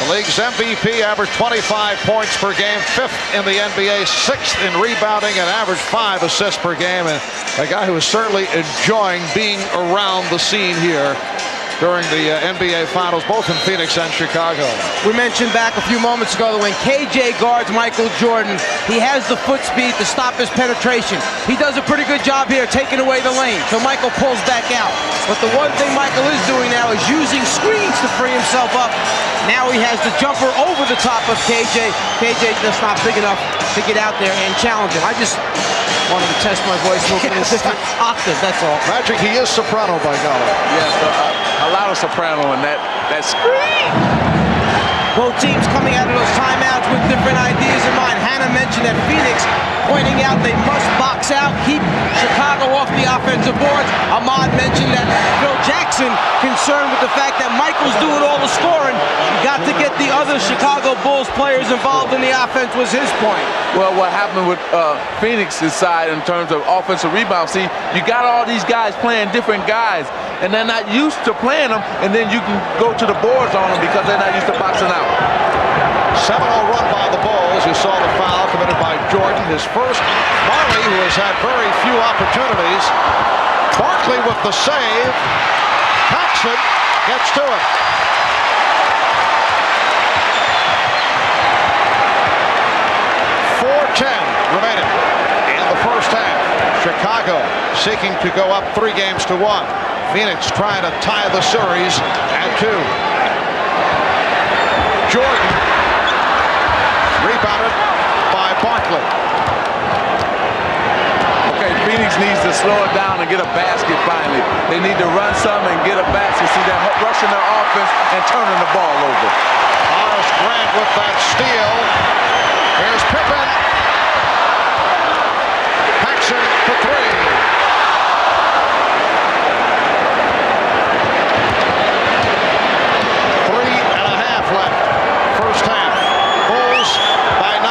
Speaker 1: the league's MVP, averaged 25 points per game, 5th in the NBA, 6th in rebounding, and averaged 5 assists per game. And a guy who is certainly enjoying being around the scene here during the NBA Finals, both in Phoenix and Chicago.
Speaker 6: We mentioned back a few moments ago that when KJ guards Michael Jordan, he has the foot speed to stop his penetration. He does a pretty good job here taking away the lane, so Michael pulls back out. But the one thing Michael is doing now is using screens to free himself up. Now he has the jumper over the top of KJ. KJ just not big enough to get out there and challenge him. I just wanted to test my voice moving in a different octave, that's all.
Speaker 1: Magic, he is soprano by golly.
Speaker 5: Yes, a lot of soprano in that scream.
Speaker 6: Both teams coming out of those timeouts with different ideas in mind. Hannah mentioned that Phoenix pointing out they must box out, keep Chicago off the offensive boards. Ahmad mentioned that Phil Jackson concerned with the fact that Michael's doing all the scoring. You got to get the other Chicago Bulls players involved in the offense was his point.
Speaker 5: Well, what happened with Phoenix's side in terms of offensive rebound, see, you got all these guys playing different guys, and they're not used to playing them, and then you can go to the boards on them because they're not used to boxing out.
Speaker 1: 7-0 run by the Bulls. You saw the foul committed by Jordan. His first. Marley, who has had very few opportunities. Barkley with the save. Paxson gets to it. Remaining in the first half. Chicago seeking to go up 3 games to 1. Phoenix trying to tie the series at 2. Jordan rebounded by Barkley.
Speaker 5: Okay, Phoenix needs to slow it down and get a basket finally. They need to run some and get a basket. See, they're rushing their offense and turning the ball over.
Speaker 1: Horace Grant with that steal. Here's Pippen. Paxson for 3. 3.5 left. First half. Bulls by 9.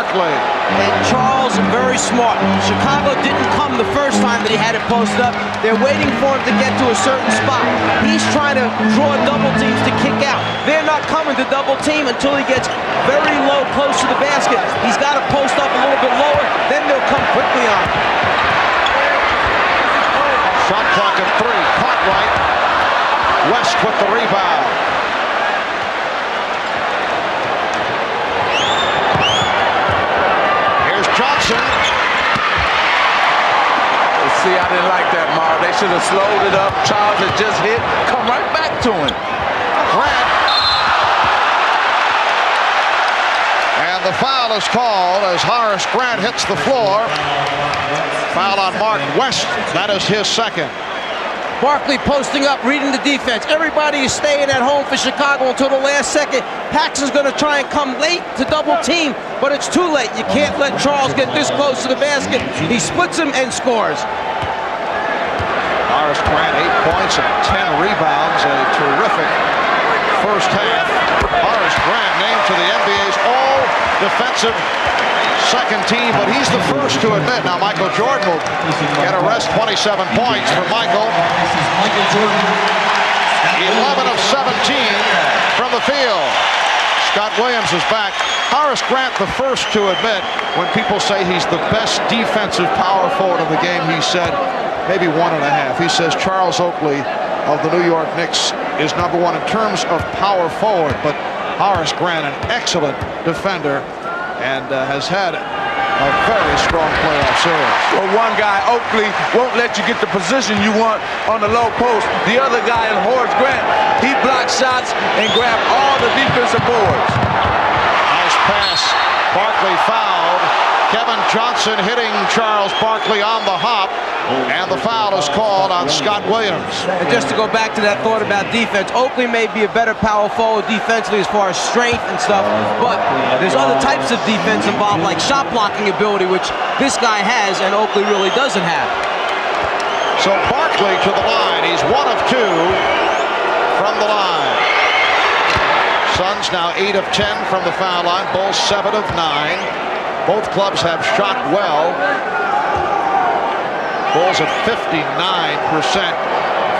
Speaker 1: Barkley.
Speaker 6: And Charles, very smart. Chicago didn't come the first time that he had it posted up. They're waiting for him to get to a certain spot. He's trying to draw double teams to kick out. They're not coming to double team until he gets very low, close to the basket. He's got to post up a little bit lower, then they'll come quickly on him.
Speaker 1: Shot clock at 3. Caught right. West with the rebound. Here's Johnson.
Speaker 5: See, I didn't like that, Mar. They should have slowed it up. Charles had just hit. Come right back to him.
Speaker 1: Grant. And the foul is called as Horace Grant hits the floor. Foul on Mark West. That is his second.
Speaker 6: Barkley posting up, reading the defense. Everybody is staying at home for Chicago until the last second. Paxson's going to try and come late to double team, but it's too late. You can't let Charles get this close to the basket. He splits him and scores.
Speaker 1: Horace Grant, 8 points and 10 rebounds. A terrific first half. Horace Grant named to the NBA's all-defensive second team, but he's the first to admit. Now Michael Jordan will get a rest. 27 points for Michael. 11 of 17 from the field. Scott Williams is back. Horace Grant the first to admit when people say he's the best defensive power forward of the game, he said maybe 1.5. He says Charles Oakley of the New York Knicks is number 1 in terms of power forward, but Horace Grant, an excellent defender, and has had a very strong playoff series.
Speaker 5: Well, one guy, Oakley, won't let you get the position you want on the low post. The other guy, Horace Grant, he blocks shots and grabs all the defensive boards.
Speaker 1: Nice pass. Barkley fouled. Kevin Johnson hitting Charles Barkley on the hop, and the foul is called on Scott Williams.
Speaker 6: And just to go back to that thought about defense, Oakley may be a better power forward defensively as far as strength and stuff, but there's other types of defense involved, like shot blocking ability, which this guy has and Oakley really doesn't have.
Speaker 1: So Barkley to the line. He's 1 of 2 from the line. Suns now 8 of 10 from the foul line. Bulls 7 of 9. Both clubs have shot well. Bulls at 59%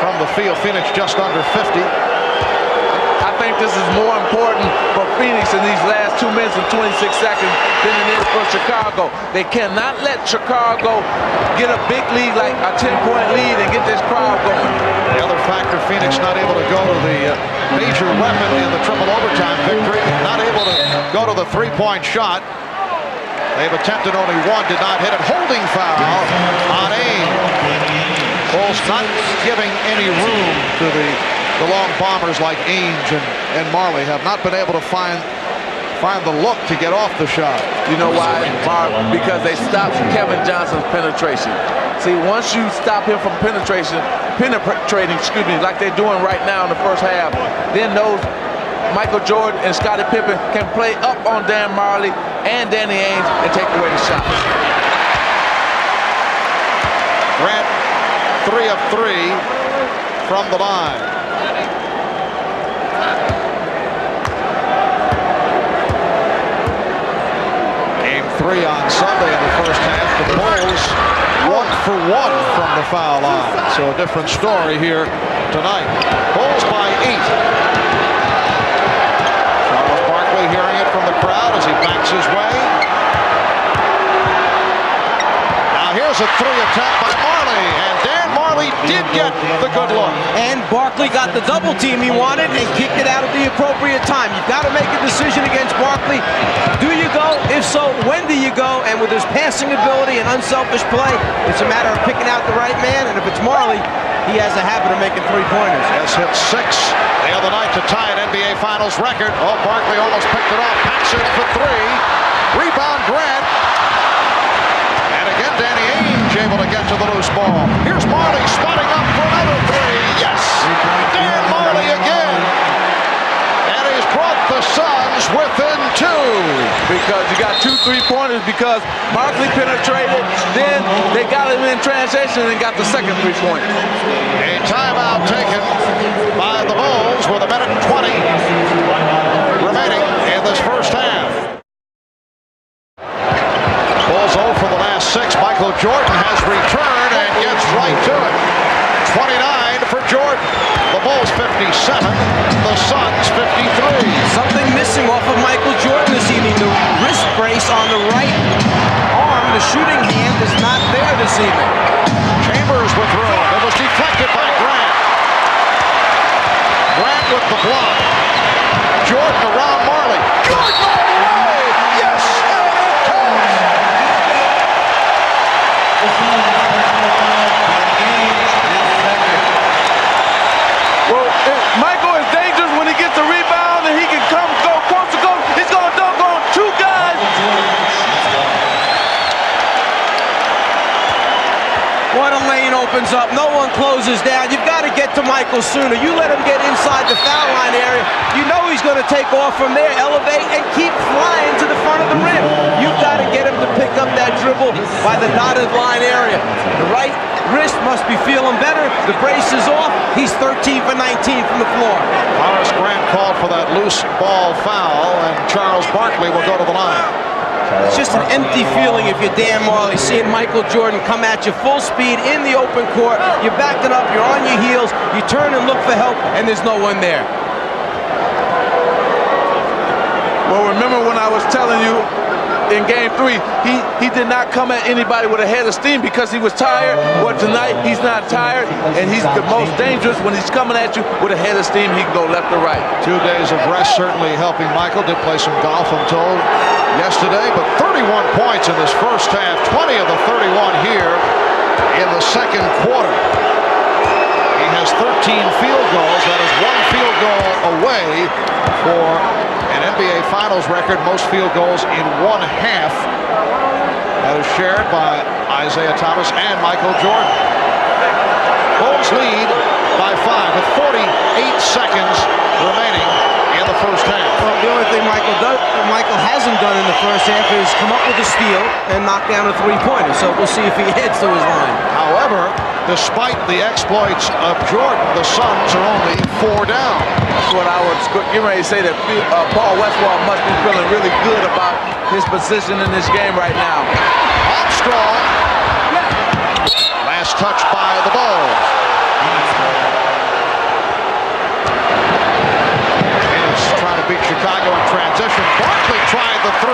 Speaker 1: from the field. Phoenix just under 50.
Speaker 5: I think this is more important for Phoenix in these last 2 minutes and 26 seconds than it is for Chicago. They cannot let Chicago get a big lead, like a 10-point lead, and get this crowd going.
Speaker 1: The other factor, Phoenix not able to go to the major weapon in the triple overtime victory. Not able to go to the three-point shot. They've attempted only 1, did not hit it. Holding foul on Ainge. Bulls not giving any room to the long bombers like Ainge and Marley. Have not been able to find the look to get off the shot.
Speaker 5: You know why, Mark? Because they stopped Kevin Johnson's penetration. See, once you stop him from penetrating, like they're doing right now in the first half, then those Michael Jordan and Scottie Pippen can play up on Dan Marley and Danny Ainge and take away the shots.
Speaker 1: Grant 3 of 3 from the line. Game 3 on Sunday in the first half. The Bulls 1 for 1 from the foul line. So a different story here tonight. Bulls by 8. Hearing it from the crowd as he backs his way. Now here's a 3 attempt by Marley, and Dan Marley did get the good look.
Speaker 6: And Barkley got the double team he wanted and kicked it out at the appropriate time. You've got to make a decision against Barkley. Do you go? If so, when do you go? And with his passing ability and unselfish play, it's a matter of picking out the right man. And if it's Marley, he has a habit of making three-pointers.
Speaker 1: Has hit 6 the other night to tie an NBA Finals record. Oh, Barkley almost picked it off. Paxson for 3. Rebound Grant. And again, Danny Ainge able to get to the loose ball. Here's Marley spotting up for another 3. Yes! Dan Marley again. And he's brought the Suns within 2.
Speaker 5: Because you got 2 3-pointers because Barkley penetrated, then they got him in transition and got the second 3-point.
Speaker 1: A timeout taken by the Bulls with 1:20 remaining in this first half. Jordan has returned and gets right to it. 29 for Jordan. The Bulls 57, the Suns 53.
Speaker 6: Something missing off of Michael Jordan this evening. The wrist brace on the right arm, the shooting hand is not there this evening.
Speaker 1: Chambers with room. It was deflected by Grant. Grant with the block. Jordan around Marley. Jordan all the way! Yes! And it counts!
Speaker 5: Well, Michael is dangerous when he gets the rebound and he can go coast to coast. He's going to dunk on two guys.
Speaker 6: What a lane opens up. No one closes down. You've got to get to Michael sooner. You let him get inside the foul line area. You know he's going to take off from there, elevate, and keep flying to the front of the rim. You've got to get him to pick up that dribble by the dotted line area. The right wrist must be feeling better. The brace is off. He's 13 for 19 from the floor.
Speaker 1: Horace Grant called for that loose ball foul, and Charles Barkley will go to the line.
Speaker 6: It's just an empty feeling if you're Dan Marley, seeing Michael Jordan come at you full speed in the open court. You're backing up, you're on your heels, you turn and look for help, and there's no one there.
Speaker 5: Well, remember when I was telling you in game 3, he did not come at anybody with a head of steam because he was tired. Well, tonight he's not tired, and he's the most dangerous when he's coming at you with a head of steam. He can go left or right.
Speaker 1: 2 days of rest certainly helping Michael. Did play some golf, I'm told, yesterday, but 31 points in this first half, 20 of the 31 here in the second quarter. He has 13 field goals. That is 1 field goal away for an NBA Finals record, most field goals in 1 half. That is shared by Isaiah Thomas and Michael Jordan. Bulls lead by 5 with 48 seconds remaining in the first half.
Speaker 6: Well, the only thing Michael hasn't done in the first half is come up with a steal and knock down a three-pointer. So we'll see if he heads to his line.
Speaker 1: However, despite the exploits of Jordan, the Suns are only 4 down.
Speaker 5: That's what I was getting ready to say, that Paul Westphal must be feeling really good about his position in this game right now.
Speaker 1: Armstrong. Last touch by the Bulls. Is trying to beat Chicago in transition. Barkley tried the 3.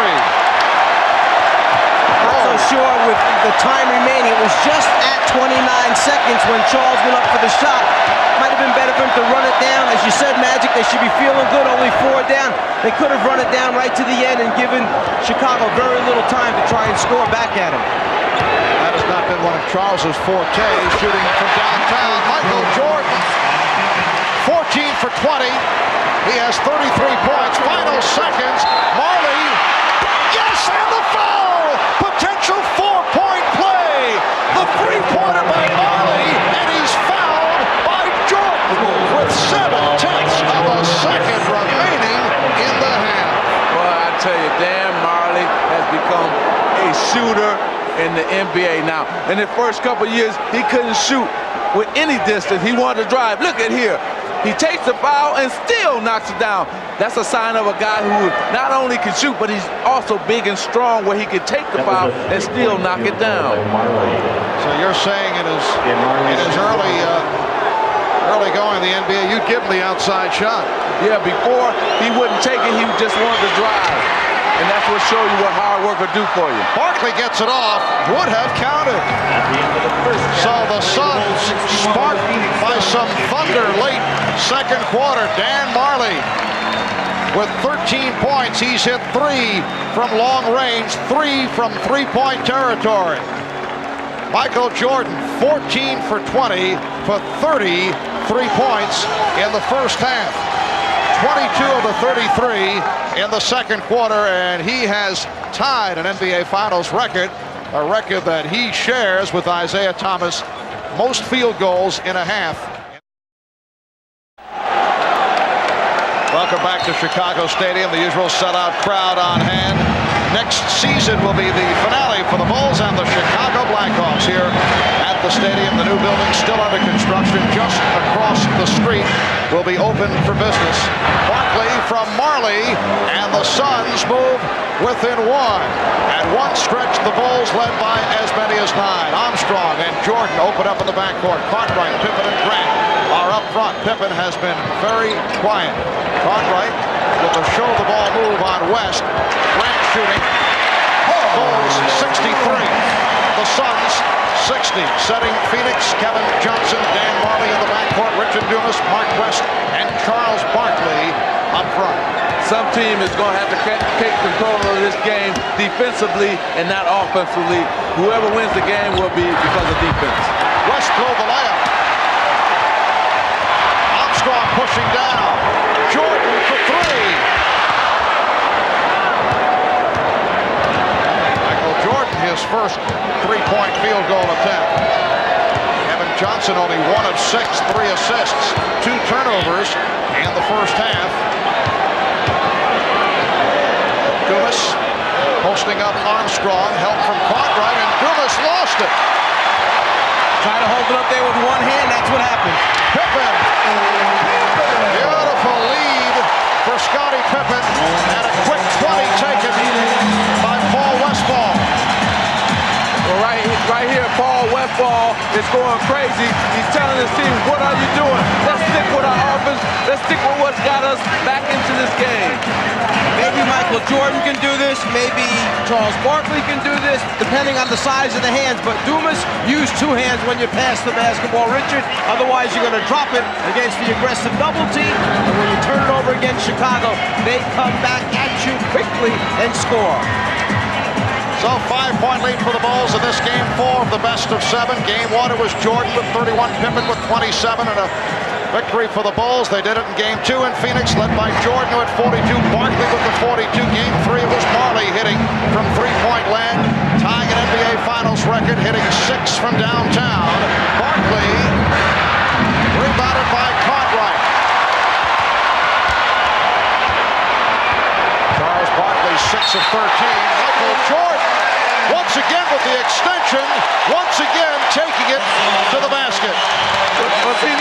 Speaker 6: Not so sure with the time remaining. It was just at 29 seconds when Charles went up for the shot. Might have been better for him to run it down. As you said, Magic, they should be feeling good, only 4 down. They could have run it down right to the end and given Chicago very little time to try and score back at him.
Speaker 1: That has not been one of Charles's fortes, shooting from downtown. Michael Jordan, 14 for 20. He has 33 points. Final seconds. Marley, yes, and the foul! Potential 4-point play. The 3-pointer by Marley, and he's fouled by Jordan with 7/10 of a second remaining in the half.
Speaker 5: Well, I tell you, Dan Marley has become a shooter in the NBA now. In the first couple of years, he couldn't shoot with any distance. He wanted to drive. Look at here. He takes the foul and still knocks it down. That's a sign of a guy who not only can shoot, but he's also big and strong where he can take the foul and still knock it down.
Speaker 1: So you're saying in his early going in the NBA, you'd give him the outside shot.
Speaker 5: Yeah, before he wouldn't take it, he just wanted to drive. And that's what shows you what hard work will do for you.
Speaker 1: Barkley gets it off, would have counted. So the Suns sparked by some thunder late second quarter. Dan Marley with 13 points. He's hit 3 from long range, 3 from 3-point territory. Michael Jordan, 14 for 20 for 33 points in the first half. 22 of the 33 in the second quarter, and he has tied an NBA Finals record, a record that he shares with Isaiah Thomas, most field goals in a half. Welcome back to Chicago Stadium, the usual sellout crowd on hand. Next season will be the finale for the Bulls and the Chicago Blackhawks here at the Stadium, the new building still under construction just across the street, will be open for business. Barkley from Marley, and the Suns move within one. At one stretch, the Bulls led by as many as 9. Armstrong and Jordan open up in the backcourt. Cartwright, Pippen, and Grant are up front. Pippen has been very quiet. Cartwright with a show the ball move on West. Grant shooting. Bulls 63. The Suns 60. Setting Phoenix, Kevin Johnson, Dan Marley in the backcourt, Richard Dumas, Mark West, and Charles Barkley up front.
Speaker 5: Some team is going to have to take control of this game defensively and not offensively. Whoever wins the game will be because of defense.
Speaker 1: West throw the layup. Armstrong pushing down. Jordan for 3. Michael Jordan, his first three-point field goal attempt. Kevin Johnson only 1 of 6, 3 assists, 2 turnovers in the first half. Dumas posting up Armstrong, help from Cartwright, and Dumas lost it.
Speaker 6: Try to hold it up there with one hand, that's what happens.
Speaker 1: Pippen. Beautiful lead for Scottie Pippen, and a quick 20 taken by Paul Westphal.
Speaker 5: Well, right here, Paul Westphal is going crazy. He's telling his team, what are you doing? Let's stick with our offense. Let's stick with what's got us back into this game.
Speaker 6: Maybe Michael Jordan can do this. Maybe Charles Barkley can do this, depending on the size of the hands. But Dumas, use 2 hands when you pass the basketball, Richard. Otherwise, you're going to drop it against the aggressive double team. And when you turn it over against Chicago, they come back at you quickly and score.
Speaker 1: So 5-point lead for the Bulls in this game 4 of the best of 7. Game 1, it was Jordan with 31, Pippen with 27, and a victory for the Bulls. They did it in game 2 in Phoenix, led by Jordan who had 42, Barkley with the 42. Game 3, it was Marley hitting from 3-point land, tying an NBA Finals record, hitting 6 from downtown. Barkley rebounded by Cartwright. Charles Barkley 6 of 13. Michael Jordan once again with the extension, once again taking it to the basket.
Speaker 5: Well, see,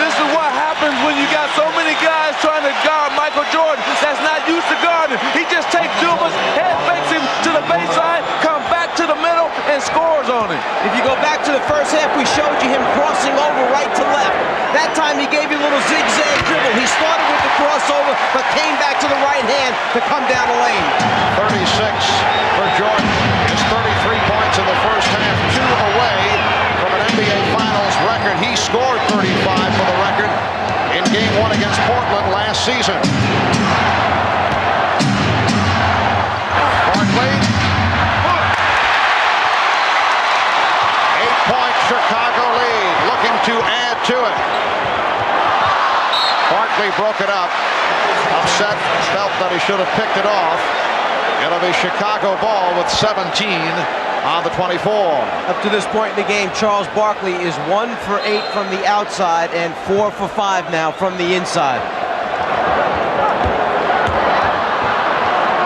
Speaker 5: this is what happens when you got so many guys trying to guard Michael Jordan that's not used to guarding. He just takes Dumas, head fakes him to the baseline, comes back to the middle, and scores on it.
Speaker 6: If you go back to the first half, we showed you him crossing over right to left. That time he gave you a little zigzag dribble. He started with the crossover, but came back to the right hand to come down the lane.
Speaker 1: 36 for Jordan. His 33 points in the first half, 2 away from an NBA Finals record. He scored 35 for the record in game 1 against Portland last season. Barkley. 8-point Chicago lead, looking to add to it. Barkley broke it up. Upset, felt that he should have picked it off. It'll be Chicago ball with 17 on the 24.
Speaker 6: Up to this point in the game, Charles Barkley is 1 for 8 from the outside and 4 for 5 now from the inside.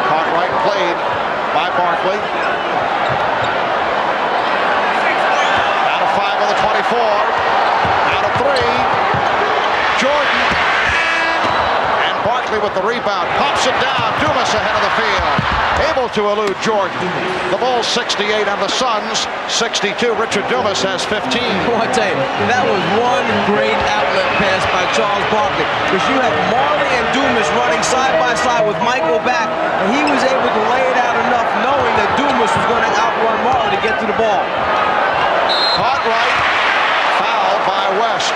Speaker 1: Cartwright played by Barkley. Out of 5 on the 24. Out of 3. Jordan. And Barkley with the rebound. Pops it down. Dumas ahead of the field. Able to elude Jordan. The Bulls 68 and the Suns 62. Richard Dumas has 15.
Speaker 6: I want to tell you, that was one great outlet pass by Charles Barkley. Because you have Marley and Dumas running side by side with Michael back, and he was able to lay it out enough knowing that Dumas was going to outrun Marley to get to the ball.
Speaker 1: Cartwright fouled by West.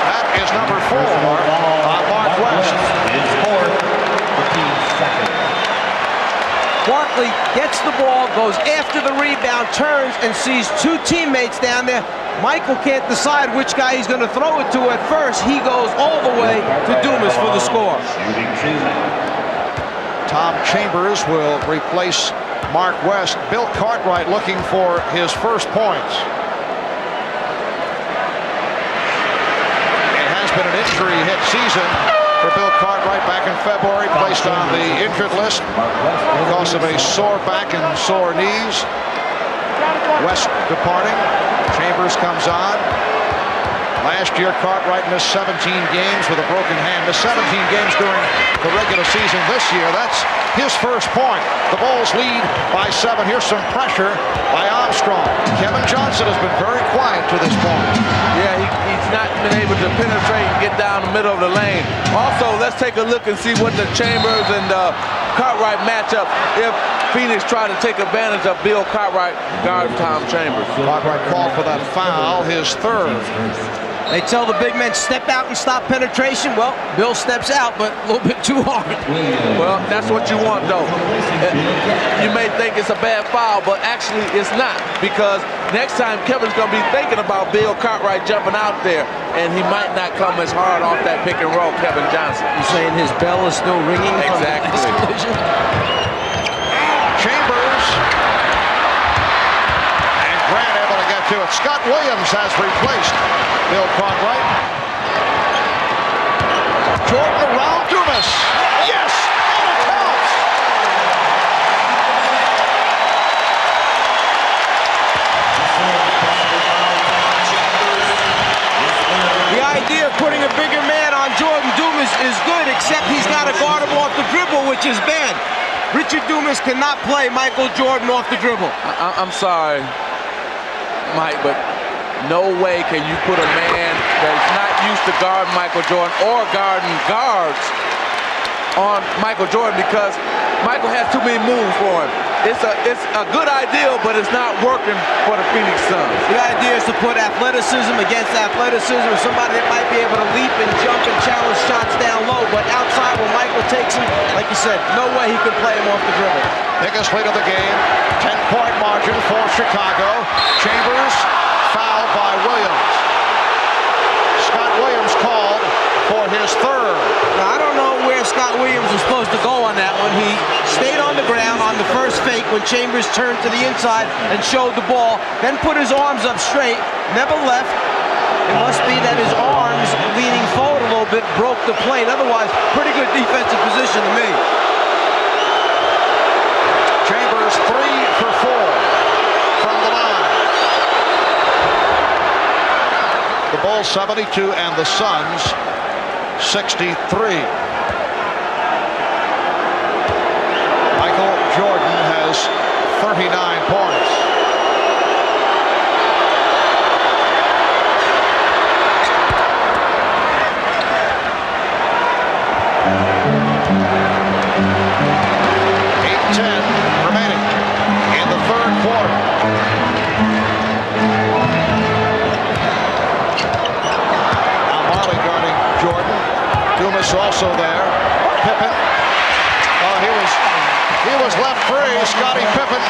Speaker 1: That is number 4 on Mark West.
Speaker 2: Is fourth for team second.
Speaker 6: Barkley gets the ball, goes after the rebound, turns and sees 2 teammates down there. Michael can't decide which guy he's going to throw it to at first. He goes all the way to Dumas for the score.
Speaker 1: Tom Chambers will replace Mark West. Bill Cartwright looking for his first points. It has been an injury-hit season for Bill Cartwright back in February, placed on the injured list because of a sore back and sore knees. West departing. Chambers comes on. Last year, Cartwright missed 17 games with a broken hand. Missed 17 games during the regular season this year. That's his first point. The Bulls lead by 7. Here's some pressure by Armstrong. Kevin Johnson has been very quiet to this point.
Speaker 5: Yeah, he's not been able to penetrate and get down the middle of the lane. Also, let's take a look and see what the Chambers and Cartwright matchup if Phoenix try to take advantage of Bill Cartwright guarding Tom Chambers.
Speaker 1: Cartwright called for that foul, his third.
Speaker 6: They tell the big men step out and stop penetration. Well, Bill steps out, but a little bit too hard.
Speaker 5: Well, that's what you want, though. You may think it's a bad foul, but actually it's not, because next time Kevin's going to be thinking about Bill Cartwright jumping out there, and he might not come as hard off that pick and roll, Kevin Johnson.
Speaker 6: You're saying his bell is still ringing from the last collision?
Speaker 1: Chambers. And Grant able to get to it. Scott Williams has replaced Bill Cartwright. Jordan around Dumas. Yes! And it counts!
Speaker 6: The idea of putting a bigger man on Jordan Dumas is good, except he's got to guard him off the dribble, which is bad. Richard Dumas cannot play Michael Jordan off the dribble.
Speaker 5: I'm sorry, Mike, but no way can you put a man that's not used to guarding Michael Jordan or guarding guards on Michael Jordan, because Michael has too many moves for him. It's a good idea, but it's not working for the Phoenix Suns.
Speaker 6: The idea is to put athleticism against athleticism, or somebody that might be able to leap and jump and challenge shots down low, but outside when Michael takes him, like you said, no way he can play him off the dribble.
Speaker 1: Biggest lead of the game, 10-point margin for Chicago. Chambers fouled by Williams. Scott Williams called for his third.
Speaker 6: Now, I don't know where Scott Williams was supposed to go on that one. He stayed on the ground on the first fake when Chambers turned to the inside and showed the ball, then put his arms up straight, never left. It must be that his arms leaning forward a little bit broke the plane. Otherwise, pretty good defensive position to me.
Speaker 1: Chambers 3 for 4 from the line. The Bulls 72 and the Suns 63. Michael Jordan has 39 points. Remaining in the third quarter. Now Marley guarding Jordan. Dumas also there. Pippen. Oh, he was left free. Scottie Pippen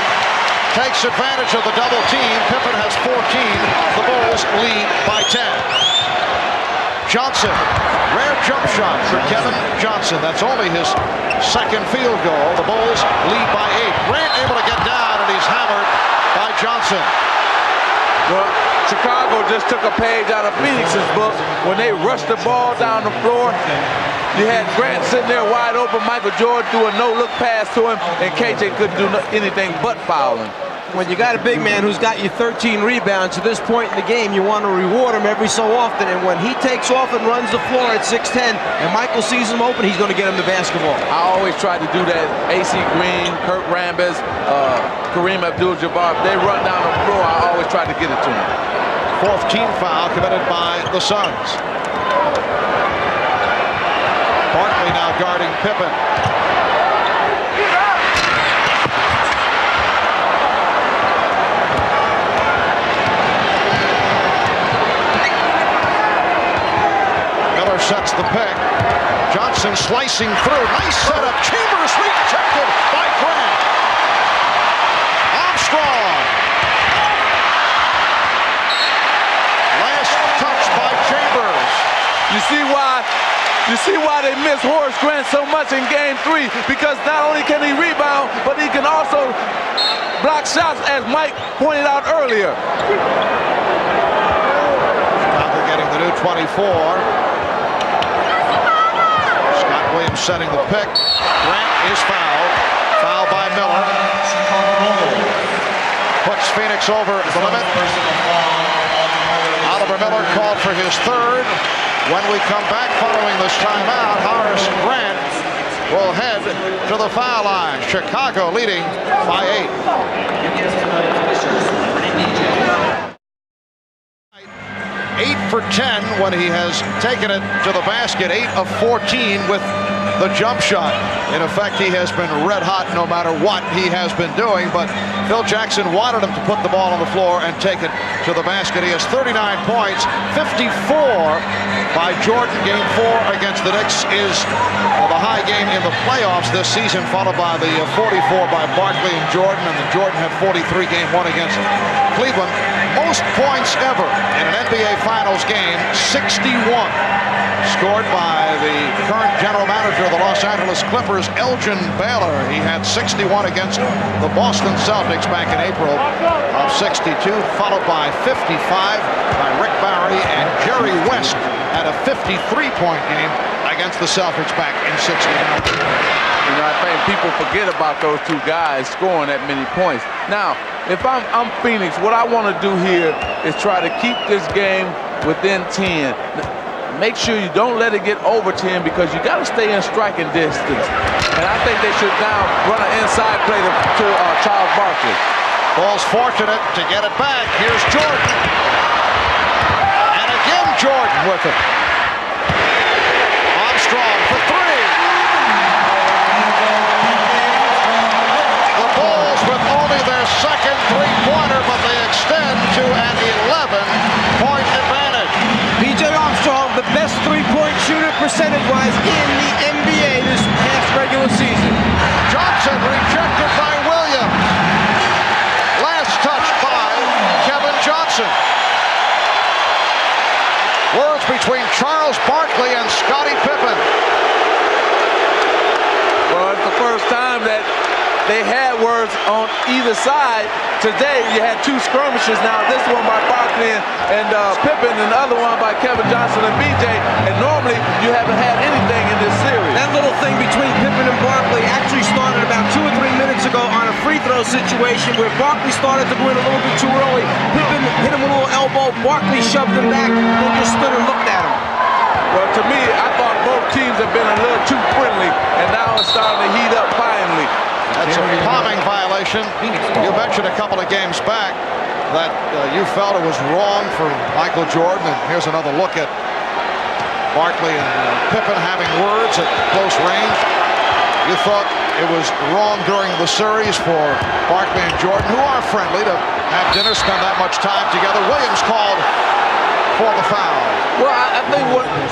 Speaker 1: takes advantage of the double team. Pippen has 14. The Bulls lead by 10. Johnson, rare jump shot for Kevin Johnson. That's only his second field goal. The Bulls lead by 8. Grant able to get down, and he's hammered by Johnson.
Speaker 5: Well, Chicago just took a page out of Phoenix's book when they rushed the ball down the floor. You had Grant sitting there wide open. Michael Jordan threw a no-look pass to him, and KJ couldn't do anything but fouling.
Speaker 6: When you got a big man who's got you 13 rebounds to this point in the game, you want to reward him every so often. And when he takes off and runs the floor at 6'10", and Michael sees him open, he's going to get him the basketball.
Speaker 5: I always try to do that. AC Green, Kurt Rambis, Kareem Abdul-Jabbar, if they run down the floor, I always try to get it to them.
Speaker 1: Fourth team foul committed by the Suns. Barkley now guarding Pippen. Miller sets the pick. Johnson slicing through. Nice setup. Chambers rejected by Grant. Armstrong. Last touch by Chambers.
Speaker 5: You see why they miss Horace Grant so much in Game 3, because not only can he rebound, but he can also block shots, as Mike pointed out earlier.
Speaker 1: Chicago getting the new 24. Scott Williams setting the pick. Grant is fouled. Foul by Miller. Puts Phoenix over the limit. for his third. When we come back following this timeout, Horace Grant will head to the foul line. Chicago leading by 8. 8 for 10 when he has taken it to the basket. 8 of 14 with the jump shot. In effect, he has been red hot no matter what he has been doing, but Phil Jackson wanted him to put the ball on the floor and take it to the basket. He has 39 points, 54 by Jordan. Game 4 against the Knicks is the high game in the playoffs this season, followed by the 44 by Barkley and Jordan, and then Jordan had 43 game 1 against Cleveland. Most points ever in an NBA Finals game, 61. Scored by the current general manager of the Los Angeles Clippers, Elgin Baylor. He had 61 against the Boston Celtics back in April of 62, followed by 55 by Rick Barry, and Jerry West had a 53-point game against the Celtics back in 69.
Speaker 5: You know, I think people forget about those two guys scoring that many points. Now, if I'm Phoenix, what I want to do here is try to keep this game within 10. Make sure you don't let it get over 10 because you got to stay in striking distance. And I think they should now run an inside play to Charles Barkley.
Speaker 1: Ball's fortunate to get it back. Here's Jordan. And again, Jordan with it. Armstrong for 3. The Bulls with only their second three-pointer, but they extend to an 11-point advantage.
Speaker 6: B.J. Armstrong, the best three-point shooter percentage-wise in the NBA this past regular season.
Speaker 1: Johnson rejected by Williams. Last touch by Kevin Johnson. Words between Charles Barkley and Scottie Pippen.
Speaker 5: Well, it's the first time that they had words on either side. Today, you had two skirmishes. Now, this one by Barkley and Pippen, and the other one by Kevin Johnson and B.J. And normally, you haven't had anything in this series.
Speaker 6: That little thing between Pippen and Barkley actually started about 2 or 3 minutes ago on a free throw situation where Barkley started to win a little bit too early. Pippen hit him with a little elbow. Barkley shoved him back and just stood and looked at him.
Speaker 5: Well, to me, I thought both teams have been a little too friendly, and now it's starting to heat up finally.
Speaker 1: That's a palming violation. You mentioned a couple of games back that you felt it was wrong for Michael Jordan, and here's another look at Barkley and Pippen having words at close range. You thought it was wrong during the series for Barkley and Jordan, who are friendly, to have dinner, spend that much time together. Williams called for the foul.
Speaker 5: Well, I think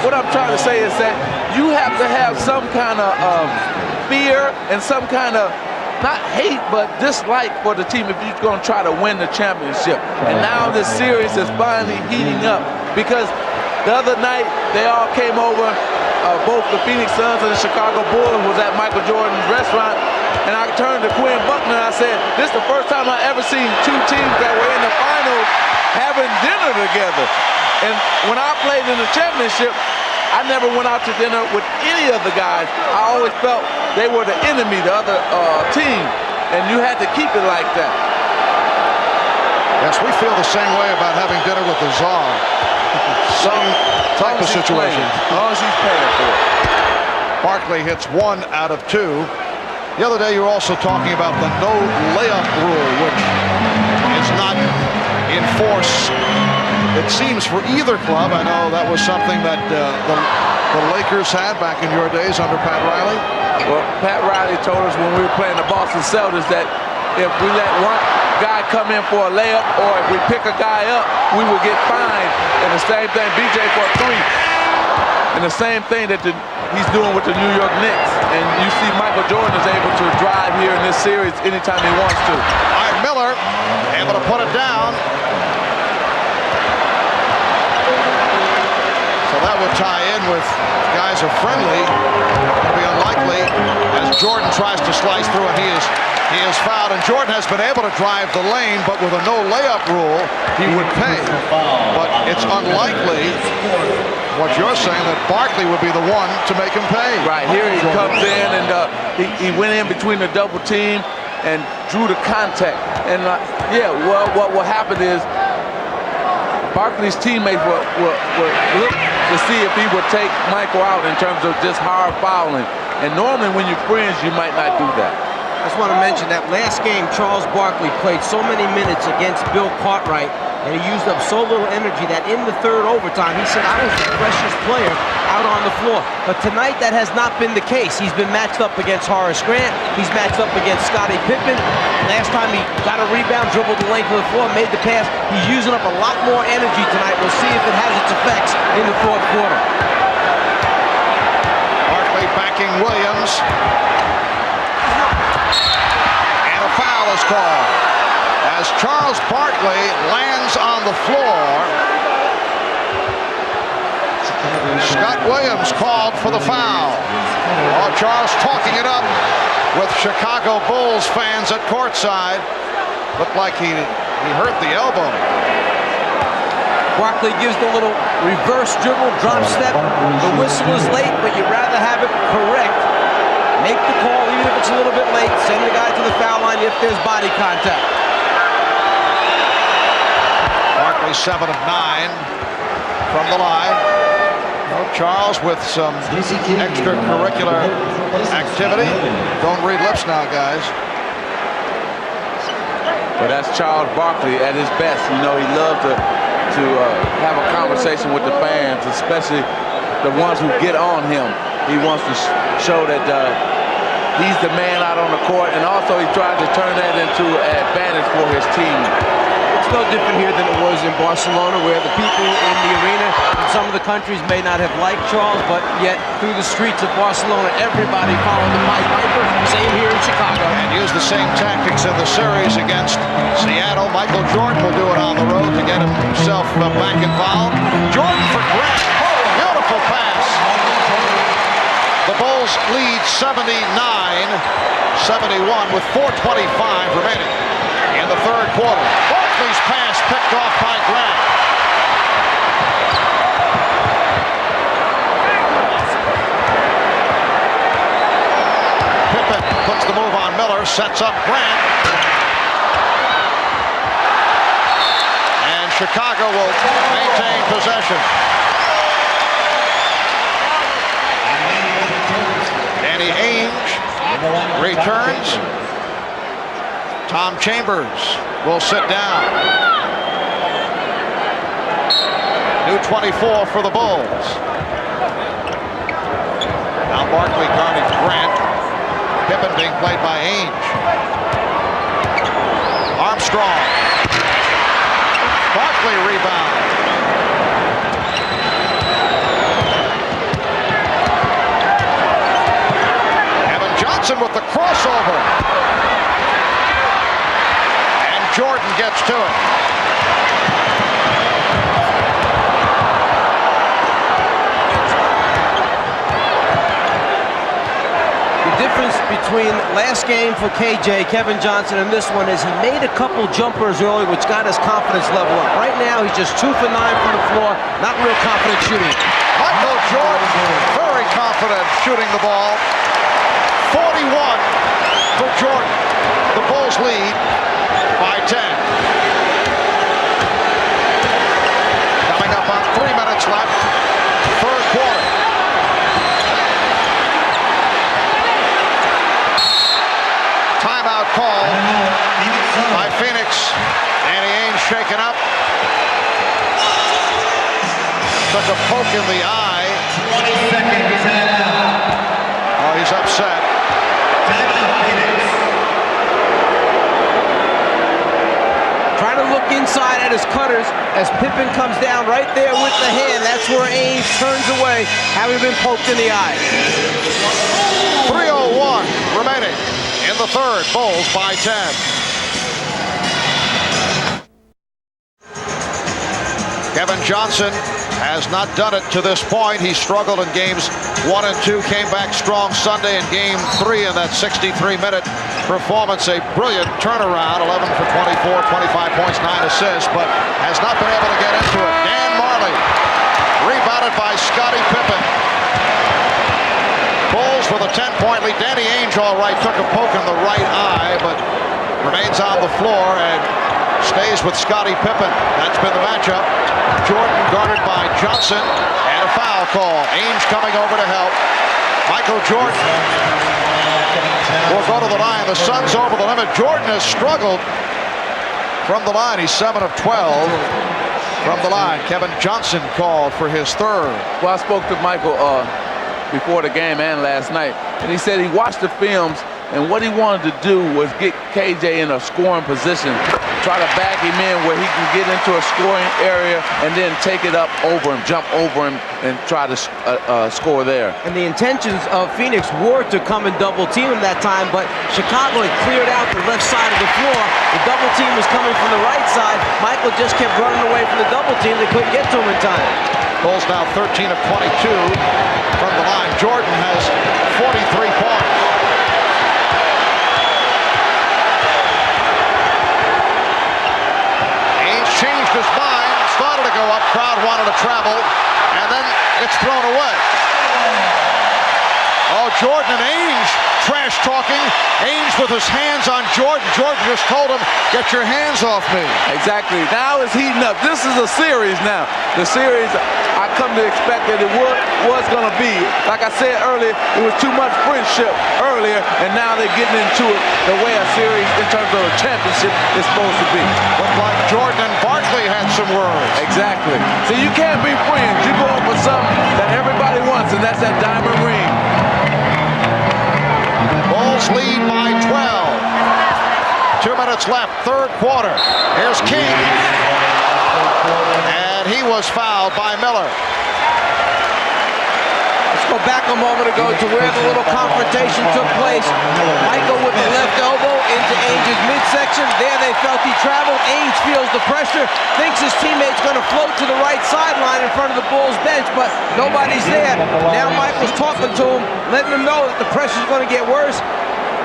Speaker 5: what I'm trying to say is that you have to have some kind of fear and some kind of, not hate, but dislike for the team if you're going to try to win the championship. And now this series is finally heating up because the other night they all came over, both the Phoenix Suns and the Chicago Bulls was at Michael Jordan's restaurant, and I turned to Quinn Buckner and I said, this is the first time I ever seen two teams that were in the finals having dinner together. And when I played in the championship, I never went out to dinner with any of the guys. I always felt they were the enemy, the other team, and you had to keep it like that.
Speaker 1: Yes, we feel the same way about having dinner with the Czar. Same type of situation.
Speaker 5: As long as he's paying for it.
Speaker 1: Barkley hits 1 out of 2. The other day you were also talking about the no layup rule, which is not in force, it seems, for either club. I know that was something that the Lakers had back in your days under Pat Riley.
Speaker 5: Well, Pat Riley told us when we were playing the Boston Celtics that if we let one guy come in for a layup or if we pick a guy up, we would get fined. And the same thing, BJ for a 3. And the same thing that he's doing with the New York Knicks. And you see Michael Jordan is able to drive here in this series anytime he wants to.
Speaker 1: All right, Miller able to put it down. So that would tie in with guys are friendly. It'll be unlikely as Jordan tries to slice through, and he is fouled. And Jordan has been able to drive the lane, but with a no layup rule, he would pay. But it's unlikely, what you're saying, that Barkley would be the one to make him pay.
Speaker 5: Right, here he comes in and he went in between the double team and drew the contact. And yeah, well, what will happen is Barkley's teammates will look to see if he would take Michael out in terms of just hard fouling. And normally when you're friends, you might not do that.
Speaker 6: I just want to mention that last game, Charles Barkley played so many minutes against Bill Cartwright, and he used up so little energy that in the third overtime, he said, I was the freshest player out on the floor. But tonight, that has not been the case. He's been matched up against Horace Grant. He's matched up against Scottie Pippen. Last time he got a rebound, dribbled the length of the floor, made the pass. He's using up a lot more energy tonight. We'll see if it has its effects in the fourth quarter.
Speaker 1: Barkley backing Williams. And a foul is called as Charles Barkley lands on the floor. Scott Williams called for the foul. Oh, Charles talking it up with Chicago Bulls fans at courtside. Looked like he hurt the elbow.
Speaker 6: Barkley gives the little reverse dribble, drop step. The whistle is late, but you'd rather have it correct. Make the call, even if it's a little bit late. Send the guy to the foul line if there's body contact.
Speaker 1: Barkley 7 of 9 from the line. Well, Charles with some extracurricular activity. Don't read lips now, guys.
Speaker 5: But that's Charles Barkley at his best. You know, he loved to have a conversation with the fans, especially the ones who get on him. He wants to show that he's the man out on the court, and also he tried to turn that into an advantage for his team.
Speaker 6: It's no different here than it was in Barcelona, where the people in the arena in some of the countries may not have liked Charles, but yet through the streets of Barcelona, everybody followed the Pied Piper. Same here in Chicago.
Speaker 1: And used the same tactics in the series against Seattle. Michael Jordan will do it on the road to get himself back involved. Jordan for Grant. Beautiful pass. The Bulls lead 79-71 with 4:25 remaining in the third quarter. Barkley's pass picked off by Grant. Pippen puts the move on Miller, sets up Grant. And Chicago will maintain possession. Danny Ainge returns. Tom Chambers will sit down. New 24 for the Bulls. Now Barkley guarding Grant. Pippen being played by Ainge. Armstrong. Barkley rebound. Kevin Johnson with the crossover. Jordan gets to it.
Speaker 6: The difference between last game for KJ, Kevin Johnson, and this one is he made a couple jumpers early, which got his confidence level up. Right now, he's just 2 for 9 from the floor. Not real confident shooting.
Speaker 1: Michael Jordan, very confident shooting the ball. 41 for Jordan. The Bulls lead by 10. Coming up on 3 minutes left, third quarter. Timeout call by Phoenix. Danny Ainge shaken up. Took a poke in the eye.
Speaker 2: 20 seconds timeout.
Speaker 1: Oh, he's upset.
Speaker 6: Trying to look inside at his cutters as Pippen comes down right there with the hand. That's where Ainge turns away, having been poked in the eye.
Speaker 1: 3:01 remaining in the third. Bulls by 10. Kevin Johnson has not done it to this point. He struggled in games 1 and 2, came back strong Sunday in game 3 in that 63-minute performance. A brilliant turnaround, 11 for 24, 25 points, 9 assists, but has not been able to get into it. Dan Marley, rebounded by Scottie Pippen. Bulls with a 10-point lead. Danny Ainge, all right, took a poke in the right eye, but remains on the floor, and stays with Scottie Pippen. That's been the matchup. Jordan guarded by Johnson, and a foul call. Ainge coming over to help. Michael Jordan will go to the line. The Suns over the limit. Jordan has struggled from the line. He's 7 of 12 from the line. Kevin Johnson called for his third.
Speaker 5: Well, I spoke to Michael before the game and last night, and he said he watched the films, and what he wanted to do was get KJ in a scoring position, try to back him in where he can get into a scoring area and then take it up over him, jump over him, and try to score there.
Speaker 6: And the intentions of Phoenix were to come and double team him that time, but Chicago had cleared out the left side of the floor. The double team was coming from the right side. Michael just kept running away from the double team. They couldn't get to him in time.
Speaker 1: Bulls now 13 of 22 from the line. Jordan has 43 points. Ainge changed his mind, started to go up, crowd wanted to travel, and then it's thrown away. Oh, Jordan and Ainge trash talking. Ainge with his hands on Jordan. Jordan just told him, "Get your hands off me."
Speaker 5: Exactly. Now it's heating up. This is a series now. The series I come to expect that it was going to be. Like I said earlier, it was too much friendship earlier, and now they're getting into it the way a series in terms of a championship is supposed to be.
Speaker 1: Looked like Jordan and Barkley had some words.
Speaker 5: Exactly. So you can't be friends. You go up for something that everybody wants, and that's that diamond ring.
Speaker 1: Bulls lead by 12. 2 minutes left, third quarter. Here's King. And he was fouled by Miller.
Speaker 6: Let's go back a moment ago to where the little confrontation took place. Michael with the left elbow into Ainge's midsection. There they felt he traveled. Ainge feels the pressure, thinks his teammate's going to float to the right sideline in front of the Bulls bench, but nobody's there. Now Michael's talking to him, letting him know that the pressure's going to get worse.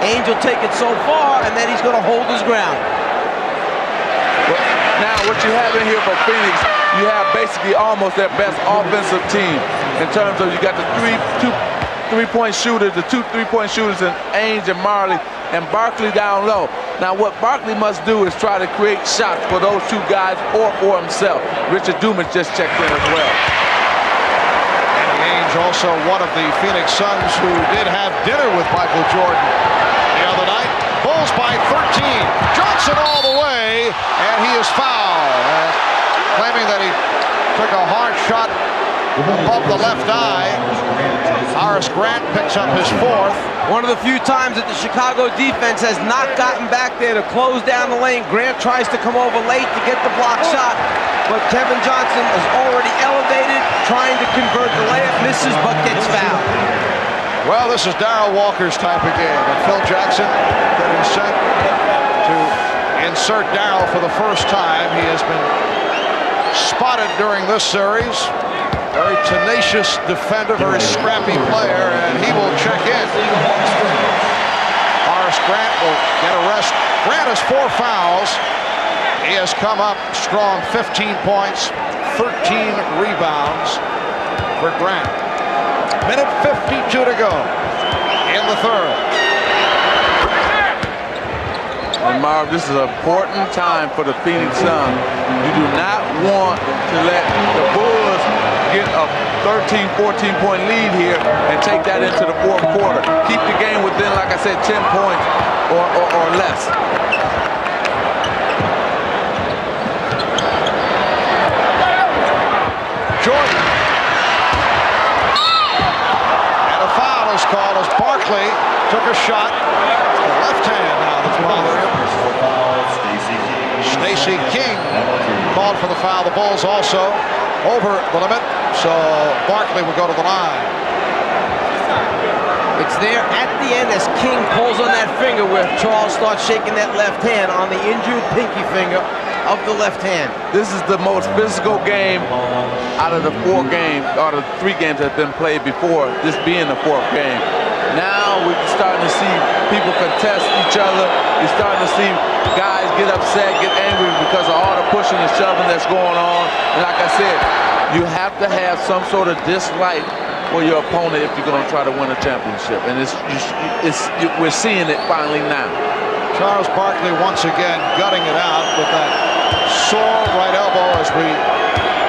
Speaker 6: Ainge will take it so far, and then he's going to hold his ground.
Speaker 5: Now, what you have in here for Phoenix, you have basically almost their best offensive team in terms of you got the two three-point shooters, the 2 3-point shooters in Ainge and Marley, and Barkley down low. Now, what Barkley must do is try to create shots for those two guys or for himself. Richard Dumas just checked in as well.
Speaker 1: Ainge, also one of the Phoenix Suns who did have dinner with Michael Jordan the other night. Bulls by 13. Johnson all the way, and he is fouled. Claiming that he took a hard shot above the left eye. Horace Grant picks up his fourth.
Speaker 6: One of the few times that the Chicago defense has not gotten back there to close down the lane. Grant tries to come over late to get the block shot, but Kevin Johnson is already elevated, trying to convert the layup, misses, but gets fouled.
Speaker 1: Well, this is Darrell Walker's type of game, and Phil Jackson getting set to insert Darrell for the first time. He has been spotted during this series. Very tenacious defender, very scrappy player, and he will check in. Horace Grant will get a rest. Grant has 4 fouls. He has come up strong, 15 points, 13 rebounds for Grant. Minute 52 to go in the third.
Speaker 5: And Marv, this is an important time for the Phoenix Suns. You do not want to let the Bulls get a 13, 14-point lead here and take that into the fourth quarter. Keep the game within, like I said, 10 points or less.
Speaker 1: Jordan. And a foul is called as Barkley took a shot. It's the left hand now that's bothering him. Stacey King called for the foul. The Bulls also over the limit, so Barkley will go to the line.
Speaker 6: It's there at the end as King pulls on that finger where Charles starts shaking that left hand on the injured pinky finger of the left hand.
Speaker 5: This is the most physical game out of the 4 games, out of 3 games that have been played before, this being the 4th game. Now we're starting to see people contest each other. You're starting to see guys get upset, get angry because of all the pushing and shoving that's going on. And like I said, you have to have some sort of dislike for your opponent if you're going to try to win a championship. And we're seeing it finally now.
Speaker 1: Charles Barkley once again gutting it out with that sore right elbow, as we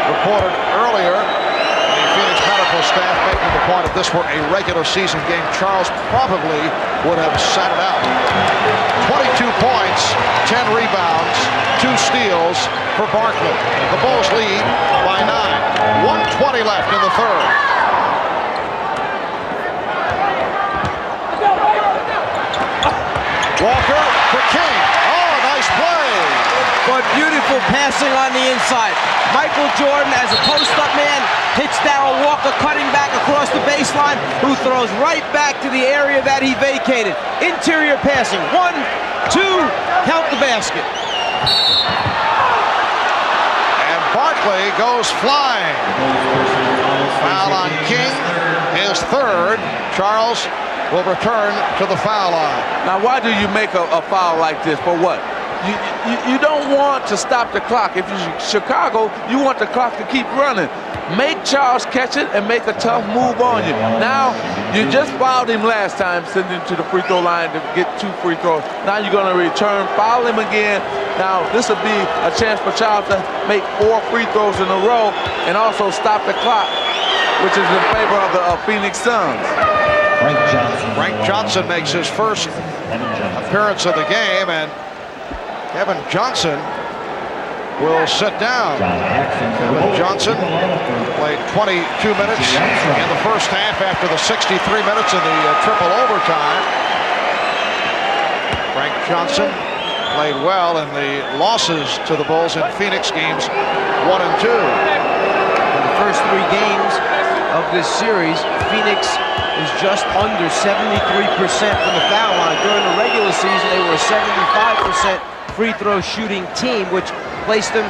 Speaker 1: reported earlier. The Phoenix medical staff making the point if this were a regular season game, Charles probably would have sat it out. 22 points, 10 rebounds, 2 steals for Barkley. The Bulls lead by 9. 1:20 left in the third. Walker for King. Oh, nice play.
Speaker 6: But beautiful passing on the inside. Michael Jordan, as a post-up man, hits Darrell Walker cutting back across the baseline, who throws right back to the area that he vacated. Interior passing. 1, 2, count the basket.
Speaker 1: And Barkley goes flying. Foul on King, his third. Charles will return to the foul line.
Speaker 5: Now, why do you make a foul like this? For what? You don't want to stop the clock. If you're Chicago, you want the clock to keep running. Make Charles catch it and make a tough move on you. Now, you just fouled him last time, sending him to the free throw line to get 2 free throws. Now you're going to return, foul him again. Now, this will be a chance for Charles to make 4 free throws in a row and also stop the clock, which is in favor of the Phoenix Suns.
Speaker 1: Frank Johnson makes his first appearance of the game, and Kevin Johnson will sit down. Kevin Johnson played 22 minutes in the first half after the 63 minutes in the triple overtime. Frank Johnson played well in the losses to the Bulls in Phoenix games 1 and 2.
Speaker 6: In the first 3 games of this series, Phoenix is just under 73% from the foul line. During the regular season, they were a 75% free throw shooting team, which placed them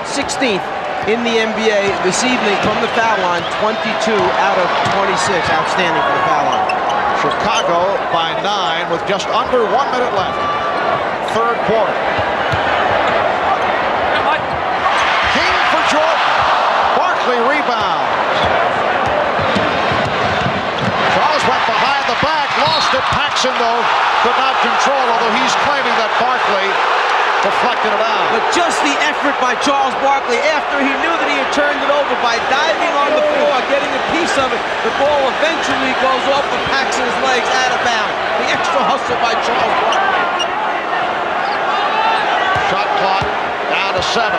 Speaker 6: 16th in the NBA this evening from the foul line, 22 out of 26. Outstanding for the foul line.
Speaker 1: Chicago by 9 with just under 1 minute left. Third quarter. King for Jordan. Barkley rebounds. Charles went behind the back, lost it. Paxson, though, could not control, although he's claiming that Barkley deflected it out.
Speaker 6: But just the effort by Charles Barkley after he knew that he had turned it over by diving on the floor, getting a piece of it. The ball eventually goes off of Paxson's legs out of bounds. The extra hustle by Charles Barkley.
Speaker 1: Shot clock down to 7.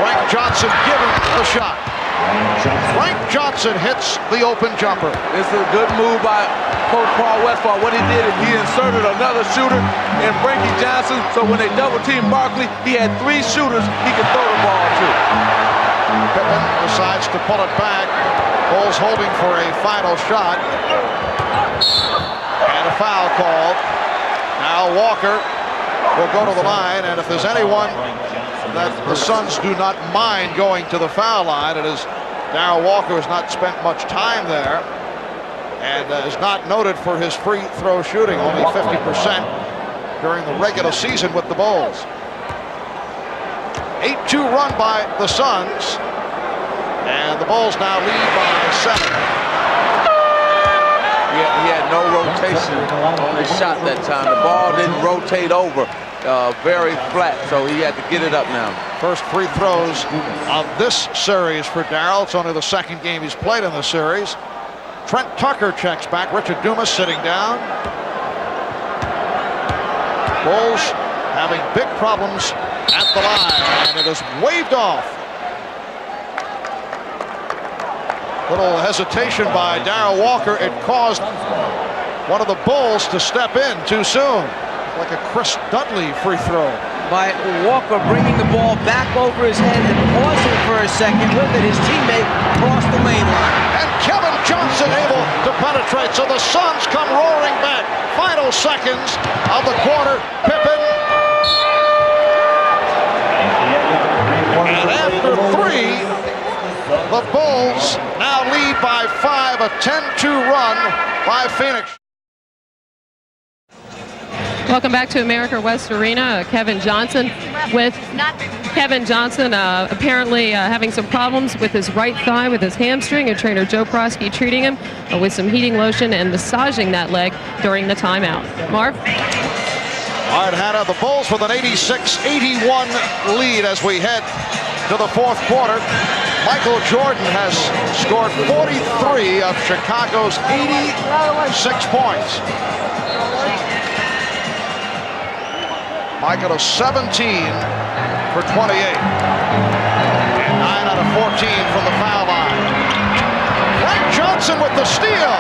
Speaker 1: Frank Johnson given the shot. Frank Johnson hits the open jumper.
Speaker 5: It's a good move by Coach Paul Westphal. What he did is he inserted another shooter in Frankie Johnson, so when they double-teamed Barkley, he had 3 shooters he could throw the ball to.
Speaker 1: Pippen decides to pull it back. Bulls holding for a final shot. And a foul called. Now Walker will go to the line, and if there's anyone that the Suns do not mind going to the foul line, it is Darrell Walker, has not spent much time there and is not noted for his free throw shooting, only 50% during the regular season with the Bulls. 8-2 run by the Suns, and the Bulls now lead by 7.
Speaker 5: He had no rotation on his shot that time. The ball didn't rotate over. Very flat, so he had to get it up now.
Speaker 1: First free throws of this series for Darrell. It's only the second game he's played in the series. Trent Tucker checks back. Richard Dumas sitting down. Bulls having big problems at the line, and it is waved off. Little hesitation by Darrell Walker. It caused one of the Bulls to step in too soon. Like a Chris Dudley free throw.
Speaker 6: By Walker bringing the ball back over his head and pausing for a second with it. His teammate crossed the lane line.
Speaker 1: And Kevin Johnson able to penetrate, so the Suns come roaring back. Final seconds of the quarter. Pippen. And after 3, the Bulls now lead by 5, a 10-2 run by Phoenix.
Speaker 4: Welcome back to America West Arena. Kevin Johnson with Kevin Johnson apparently having some problems with his right thigh with his hamstring, and trainer Joe Prosky treating him with some heating lotion and massaging that leg during the timeout. Marv?
Speaker 1: All right, Hannah, the Bulls with an 86-81 lead as we head to the fourth quarter. Michael Jordan has scored 43 of Chicago's 86 points. Michael is 17 for 28. And 9 out of 14 from the foul line. Frank Johnson with the steal.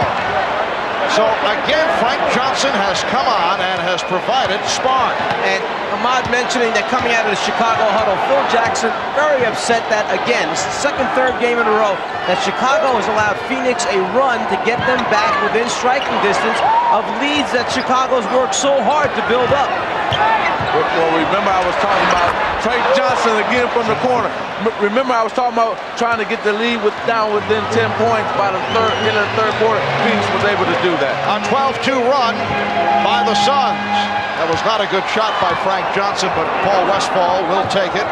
Speaker 1: So again, Frank Johnson has come on and has provided spark.
Speaker 6: And Ahmad mentioning that coming out of the Chicago huddle, Phil Jackson very upset that, again, it's the second, third game in a row that Chicago has allowed Phoenix a run to get them back within striking distance of leads that Chicago's worked so hard to build up.
Speaker 5: Well, remember I was talking about Frank Johnson again from the corner. Remember I was talking about trying to get the lead down within 10 points by the end of the third quarter. Phoenix was able to do that.
Speaker 1: A 12-2 run by the Suns. That was not a good shot by Frank Johnson, but Paul Westphal will take it.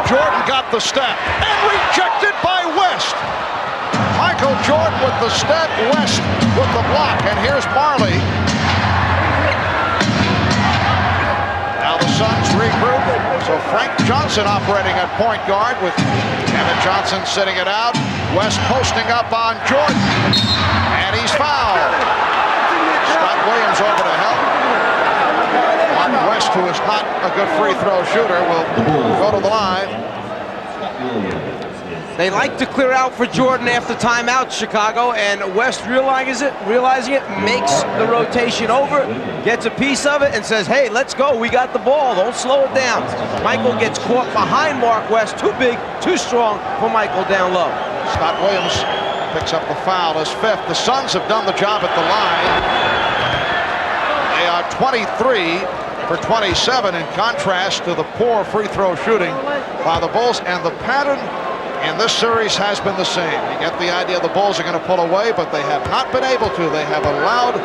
Speaker 1: Jordan got the step and rejected by West. Michael Jordan with the step, West with the block, and here's Marley. Now the Suns regroup. So Frank Johnson operating at point guard with Kevin Johnson sitting it out. West posting up on Jordan. And he's fouled. Scott Williams over to help. Mark West, who is not a good free throw shooter, will go to the line.
Speaker 6: They like to clear out for Jordan after timeout, Chicago, and West realizing it, makes the rotation over, gets a piece of it, and says, hey, let's go, we got the ball, don't slow it down. Michael gets caught behind Mark West, too big, too strong for Michael down low.
Speaker 1: Scott Williams picks up the foul, his fifth. The Suns have done the job at the line. They are 23 for 27 in contrast to the poor free throw shooting by the Bulls, and the pattern in this series has been the same. You get the idea the Bulls are going to pull away, but they have not been able to. They have allowed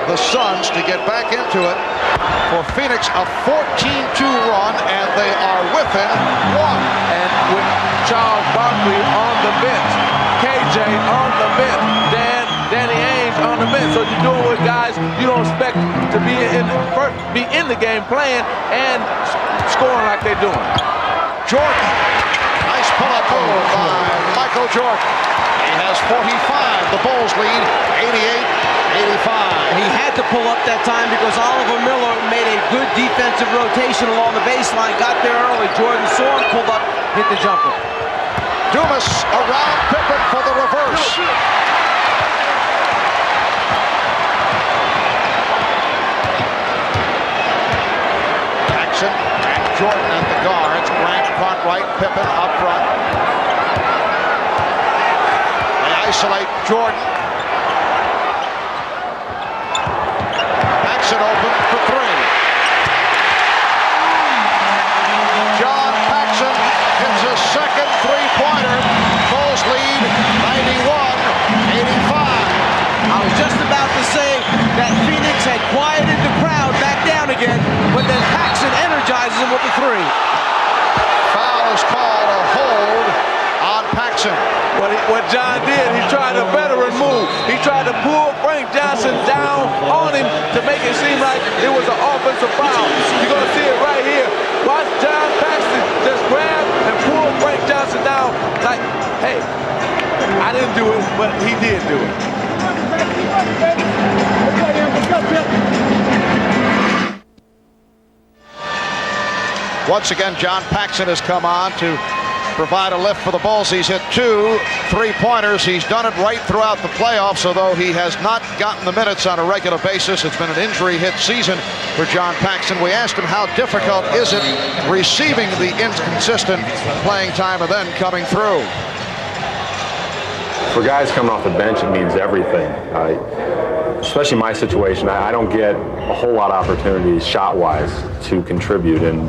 Speaker 1: the Suns to get back into it. For Phoenix, a 14-2 run, and they are within one.
Speaker 5: And with Charles Barkley on the bench, KJ on the bench, Danny Ainge on the bench. So you're doing with guys you don't expect to be in the game playing and scoring like they're doing.
Speaker 1: Jordan. Nice pull-up move by Michael Jordan. He has 45. The Bulls lead 88-85.
Speaker 6: He had to pull up that time because Oliver Miller made a good defensive rotation along the baseline, got there early. Jordan saw him, pulled up, hit the jumper.
Speaker 1: Dumas around Pippen for the reverse. Jackson and Jordan at the guards. Grant, Cartwright, Pippen up front. They isolate Jordan. Paxson open for three. John Paxson hits his second three-pointer. Bulls lead 91-85.
Speaker 6: I was just about to say that Phoenix had quieted the crowd back down again, but then Paxson energizes him with the three.
Speaker 1: Foul is called, a hold on Paxson.
Speaker 5: What John did, he tried a veteran move. He tried to pull Frank Johnson down on him to make it seem like it was an offensive foul. You're going to see it right here. Watch John Paxson just grab and pull Frank Johnson down like, hey, I didn't do it, but he did do it.
Speaker 1: Once again, John Paxson has come on to provide a lift for the Bulls. He's hit 2 3-pointers. He's done it right throughout the playoffs, although he has not gotten the minutes on a regular basis. It's been an injury-hit season for John Paxson. We asked him how difficult is it receiving the inconsistent playing time and then coming through.
Speaker 10: For guys coming off the bench, it means everything. Especially my situation, I don't get a whole lot of opportunities shot-wise to contribute, and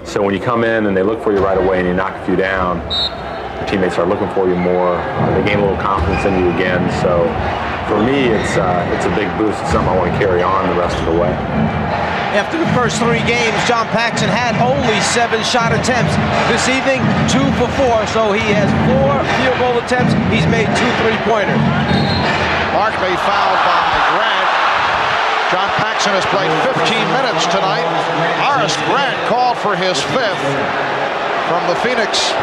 Speaker 10: so when you come in and they look for you right away and you knock a few down, your teammates are looking for you more. They gain a little confidence in you again. So for me, it's a big boost. It's something I want to carry on the rest of the way.
Speaker 6: After the first 3 games, John Paxson had only 7 shot attempts. This evening, 2 for 4, so he has 4 field goal attempts. He's made 2 3-pointers.
Speaker 1: Barkley fouled by Grant. John Jackson has played 15 minutes tonight. Horace Grant called for his 5th. From the Phoenix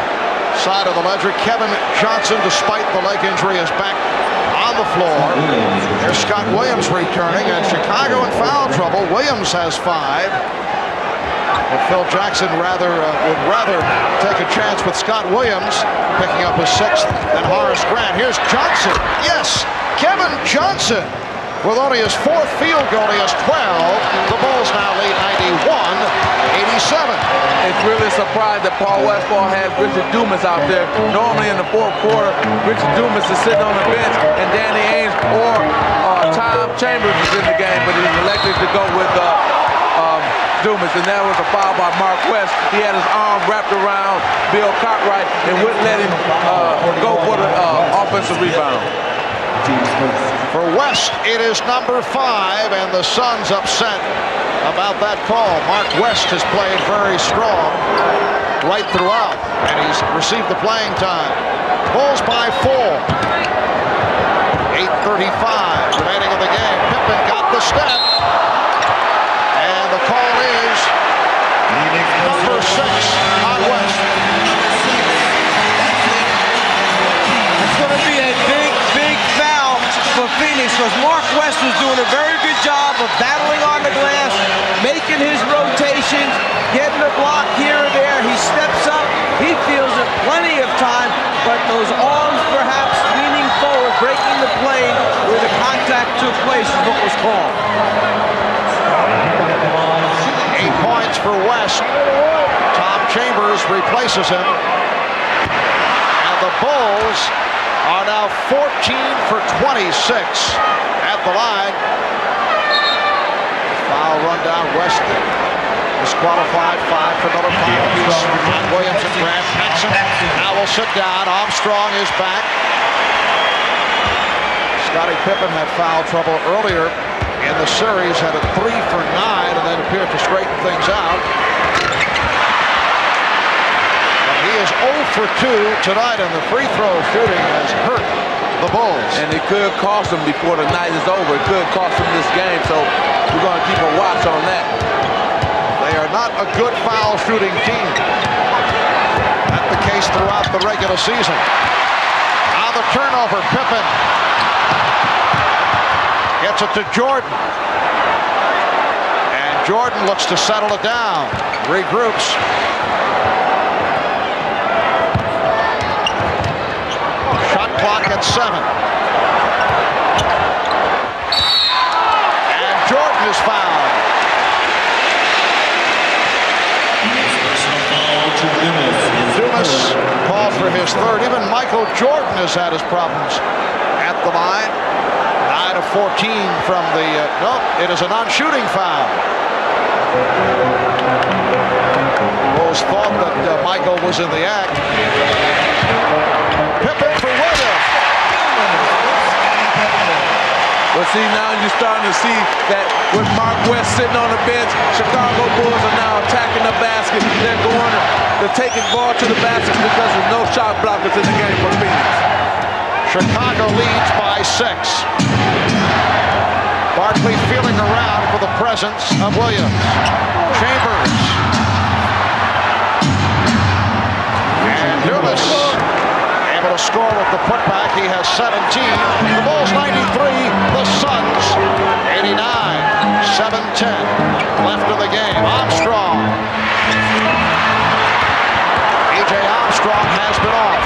Speaker 1: side of the ledger, Kevin Johnson, despite the leg injury, is back on the floor. There's Scott Williams returning, and Chicago in foul trouble. Williams has 5. But Phil Jackson would rather take a chance with Scott Williams picking up his 6th than Horace Grant. Here's Johnson. Yes, Kevin Johnson with only his 4th field goal. He has 12. The Bulls now lead 91-87.
Speaker 5: It's really a surprise that Paul Westphal has Richard Dumas out there. Normally in the 4th quarter, Richard Dumas is sitting on the bench, and Danny Ainge or Tom Chambers is in the game, but he's elected to go with Dumas, and that was a foul by Mark West. He had his arm wrapped around Bill Cartwright and wouldn't let him go for the offensive rebound.
Speaker 1: For West, it is number 5, and the Suns upset about that call. Mark West has played very strong right throughout, and he's received the playing time. Bulls by 4. 8:35 remaining in the game. Pippen got the step, and the call is number 6 on West.
Speaker 6: It's going to be a big foul for Phoenix, because Mark West was doing a very good job of battling on the glass, making his rotations, getting a block here or there. He steps up, he feels it plenty of time, but those arms perhaps leaning forward, breaking the plane where the contact took place is what was called.
Speaker 1: 8 points for West. Tom Chambers replaces him. And the Bulls are now 14 for 26 at the line. Foul run down. West disqualified. 5 for another foul piece. Williams and Grant. Paxson now will sit down. Armstrong is back. Scottie Pippen had foul trouble earlier in the series, had a 3 for 9, and then appeared to straighten things out. He is 0 for 2 tonight, and the free throw shooting has hurt the Bulls.
Speaker 5: And it could cost them before the night is over. It could cost them this game, so we're going to keep a watch on that.
Speaker 1: They are not a good foul shooting team. That's the case throughout the regular season. Now the turnover, Pippen gets it to Jordan. And Jordan looks to settle it down. Regroups. Shot clock at 7. And Jordan is fouled. Dumas called for his 3rd. Even Michael Jordan has had his problems at the line. 9 of 14 from the, no, it is a non-shooting foul. Bulls thought that Michael was in the act. Pippen for Williams.
Speaker 5: Well, see, now you're starting to see that with Mark West sitting on the bench, Chicago Bulls are now attacking the basket. They're taking ball to the basket because there's no shot blockers in the game for Phoenix.
Speaker 1: Chicago leads by 6. Barkley feeling around for the presence of Williams. Chambers. And Dumas able to score with the putback. He has 17. The Bulls 93. The Suns 89. 7:10 left in the game. Armstrong. E.J. Armstrong has been off.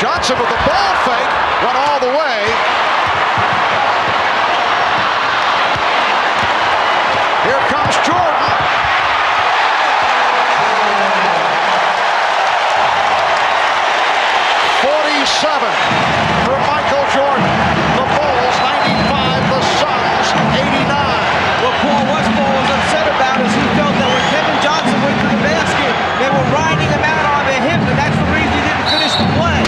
Speaker 1: Johnson with the ball fake, went all the way. Here comes Jordan. For Michael Jordan. The Bulls 95, the Suns 89.
Speaker 6: What Paul Westphal was upset about is he felt that when Kevin Johnson went to the basket, they were riding him out on the hip, and that's the reason he didn't finish the play.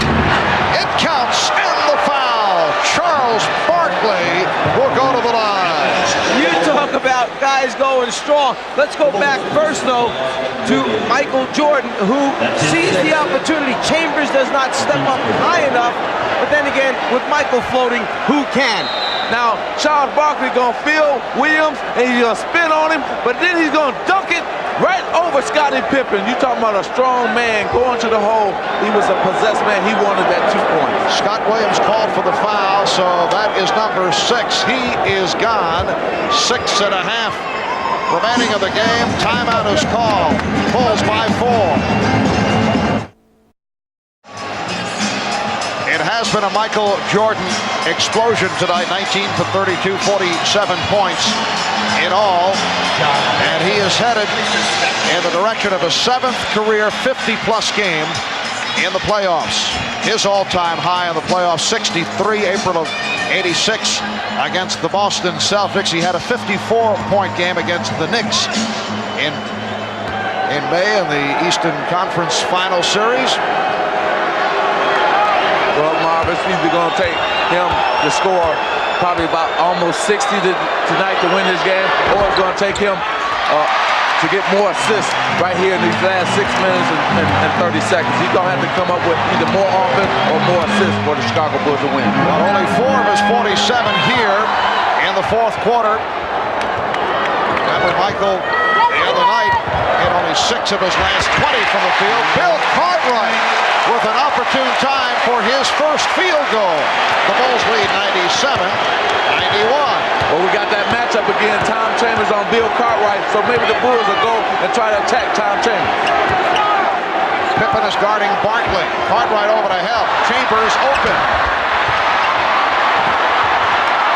Speaker 1: It counts, and the foul. Charles Barkley will go to the line.
Speaker 6: You talk about guys going strong. Let's go back first, though, to Michael Jordan, who sees the opportunity. Chambers does not step up high enough, But then again, with Michael floating, who can?
Speaker 5: Now, Charles Barkley gonna feel Williams, and he's gonna spin on him, but then he's gonna dunk it right over Scottie Pippen. You talking about a strong man going to the hole. He was a possessed man. He wanted that 2 points.
Speaker 1: Scott Williams called for the foul, so that is number 6. He is gone. 6.5 remaining of the game. Timeout is called. Bulls by 4. It has been a Michael Jordan explosion tonight. 19 for 32, 47 points in all. And he is headed in the direction of a 7th career 50-plus game in the playoffs. His all-time high in the playoffs, 63, April of 86 against the Boston Celtics. He had a 54-point game against the Knicks in May in the Eastern Conference Final Series.
Speaker 5: Well, Marv, it's either going to take him to score probably about almost 60 tonight to win this game, or it's going to take him to get more assists right here in these last 6 minutes and 30 seconds. He's going to have to come up with either more offense or more assists for the Chicago Bulls to win.
Speaker 1: Well, only 4 of his 47 here in the 4th quarter. Remember, Michael, the other night, hit only 6 of his last 20 from the field. Bill Cartwright with an opportune time for his first field goal. The Bulls lead 97-91.
Speaker 5: Well, we got that matchup again. Tom Chambers on Bill Cartwright, so maybe the Bulls will go and try to attack Tom Chambers.
Speaker 1: Pippen is guarding Barkley. Cartwright over to help. Chambers open.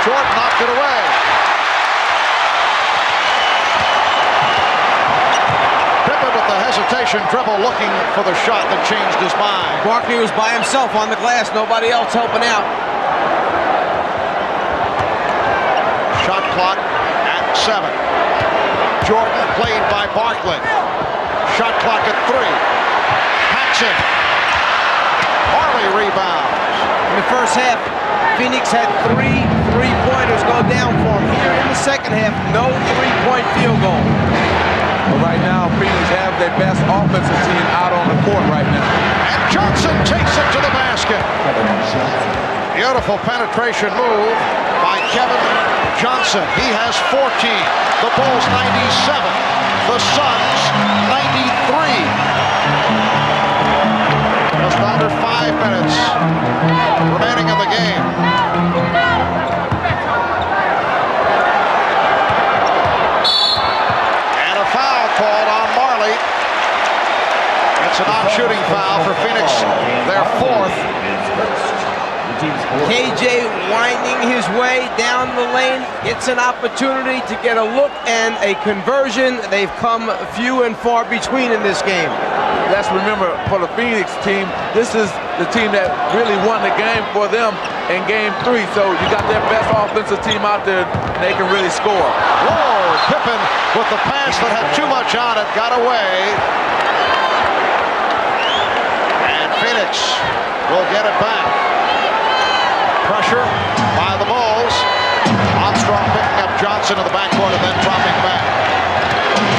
Speaker 1: Jordan knocked it away. Pippen with the hesitation dribble, looking for the shot that changed his mind.
Speaker 6: Barkley was by himself on the glass, nobody else helping out.
Speaker 1: Shot clock at 7. Jordan played by Barkley. Shot clock at 3. Paxson. Harley rebounds.
Speaker 6: In the first half, Phoenix had 3 3-pointers go down for him. Here in the second half, no 3-point field goal.
Speaker 5: But right now, Phoenix have their best offensive team out on the court right now.
Speaker 1: And Johnson takes it to the basket. Beautiful penetration move by Kevin Johnson. He has 14. The Bulls 97. The Suns 93. Just under 5 minutes remaining in the game. And a foul called on Marley. It's a non-shooting foul for Phoenix, their 4th.
Speaker 6: KJ winding his way down the lane, gets an opportunity to get a look and a conversion. They've come few and far between in this game.
Speaker 5: Let's remember, for the Phoenix team, this is the team that really won the game for them in Game 3. So you got their best offensive team out there, and they can really score.
Speaker 1: Whoa, Pippen with the pass that had too much on it, got away. And Phoenix will get it back. Pressure by the Bulls. Armstrong picking up Johnson in the backcourt and then dropping back.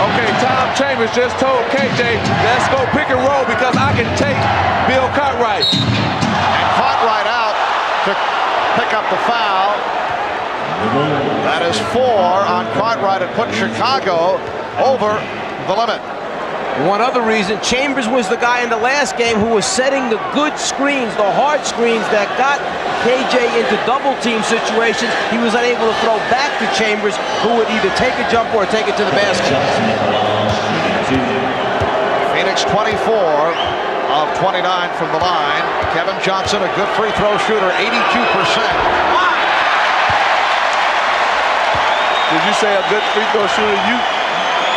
Speaker 5: Okay, Tom Chambers just told KJ, let's go pick and roll because I can take Bill Cartwright.
Speaker 1: And Cartwright out to pick up the foul. That is 4 on Cartwright and put Chicago over the limit.
Speaker 6: One other reason, Chambers was the guy in the last game who was setting the good screens, the hard screens that got KJ into double team situations. He was unable to throw back to Chambers, who would either take a jumper or take it to the basket.
Speaker 1: Phoenix 24 of 29 from the line. Kevin Johnson, a good free throw shooter, 82%.
Speaker 5: Did you say a good free throw shooter?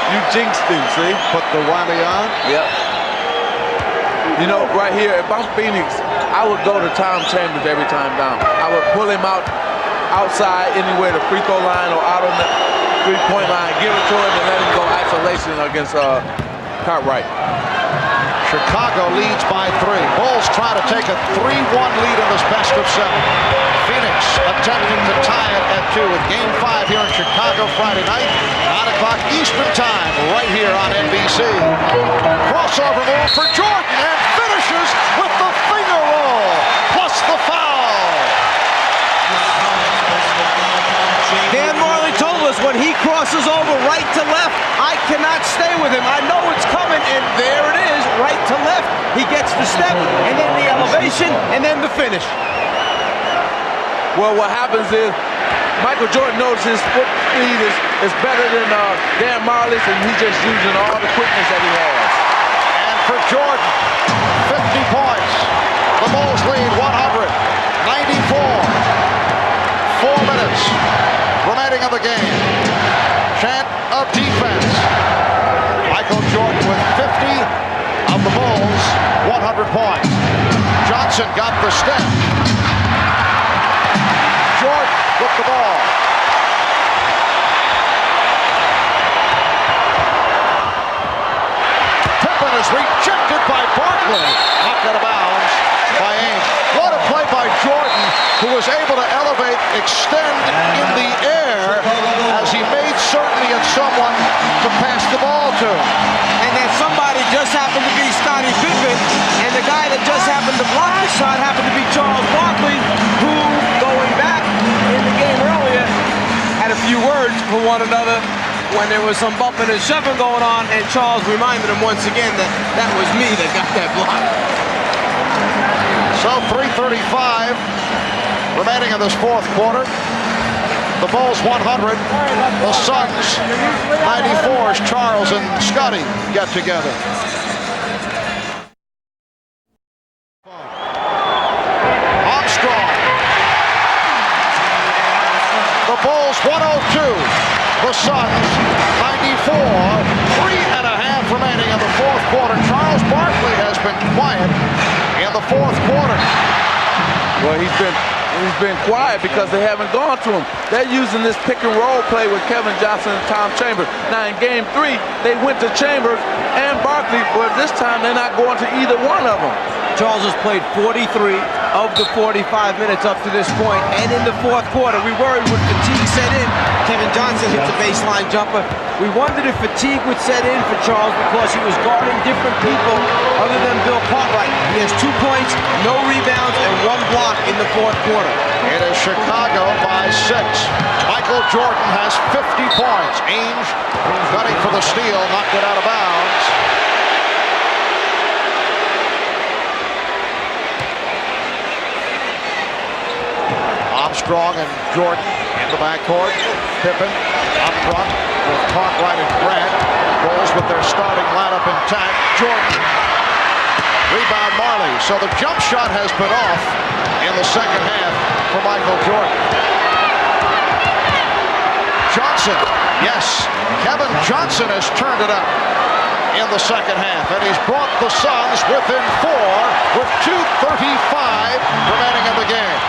Speaker 5: You jinxed him, see?
Speaker 1: Put the whammy on?
Speaker 5: Yep. You know, right here, if I'm Phoenix, I would go to Tom Chambers every time down. I would pull him outside anywhere, the free throw line or out on the 3-point line, give it to him and let him go isolation against Cartwright.
Speaker 1: Chicago leads by 3. Bulls try to take a 3-1 lead in this best of 7. Phoenix attempting to tie it at 2 with Game 5 here in Chicago Friday night, 9 o'clock Eastern Time, right here on NBC. Crossover move for Jordan and finishes with the finger roll, plus the foul.
Speaker 6: crosses over right to left. I cannot stay with him. I know it's coming, and there it is, right to left. He gets the step, and then the elevation, and then the finish.
Speaker 5: Well, what happens is Michael Jordan knows his foot speed is better than Dan Marley's, and he's just using all the quickness that he has.
Speaker 1: And for Jordan, 50 points. The Bulls lead 100, 94. 4 minutes remaining of the game. Chant of defense. Michael Jordan with 50 of the Bulls, 100 points. Johnson got the step. Jordan with the ball. Pippen is rejected by Barkley. Knocked out of bounds by Ainge. What a play by Jordan, who was able to elevate, extend in the air as he made certain he had someone to pass the ball to.
Speaker 6: And then somebody just happened to be Scottie Pippen, and the guy that just happened to block the shot happened to be Charles Barkley, who, going back in the game earlier, had a few words for one another when there was some bumping and shoving going on, and Charles reminded him once again that that was me that got that block.
Speaker 1: So 3:35 remaining in this fourth quarter. The Bulls 100, the Suns 94 as Charles and Scotty get together. Armstrong. The Bulls 102, the Suns 94. 3.5 remaining in the fourth quarter. Charles Barkley has been quiet in the fourth quarter.
Speaker 5: Well, he's been quiet because they haven't gone to him. They're using this pick and roll play with Kevin Johnson and Tom Chambers. Now in game 3, they went to Chambers and Barkley, but this time they're not going to either one of them.
Speaker 6: Charles has played 43 of the 45 minutes up to this point, and in the fourth quarter, we worried when fatigue set in. Kevin Johnson hits a baseline jumper. We wondered if fatigue would set in for Charles because he was guarding different people other than Bill Cartwright. He has 2 points, no rebounds, and 1 block in the fourth quarter.
Speaker 1: It is Chicago by 6. Michael Jordan has 50 points. Ainge gunning for the steal, knocked it out of bounds. Armstrong and Jordan in the backcourt. Pippen up front with Cartwright and Grant. Bulls with their starting lineup intact. Jordan. Rebound Marley. So the jump shot has been off in the second half for Michael Jordan. Johnson. Yes. Kevin Johnson has turned it up in the second half, and he's brought the Suns within 4 with 2:35 remaining in the game.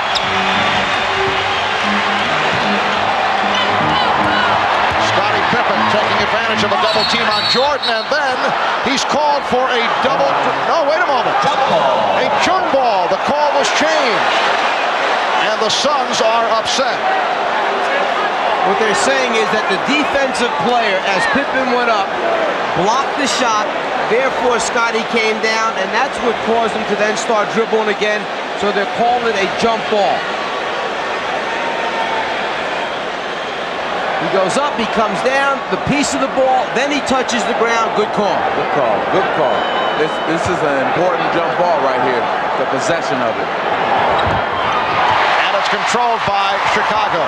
Speaker 1: Scottie Pippen taking advantage of a double team on Jordan, and then he's called for a double. No, wait a moment.
Speaker 2: Jump ball.
Speaker 1: A jump ball. The call was changed, and the Suns are upset.
Speaker 6: What they're saying is that the defensive player, as Pippen went up, blocked the shot, therefore Scottie came down, and that's what caused him to then start dribbling again, so they're calling it a jump ball. He goes up, he comes down, the piece of the ball, then he touches the ground. Good call.
Speaker 5: Good call. Good call. This is an important jump ball right here, the possession of it.
Speaker 1: And it's controlled by Chicago.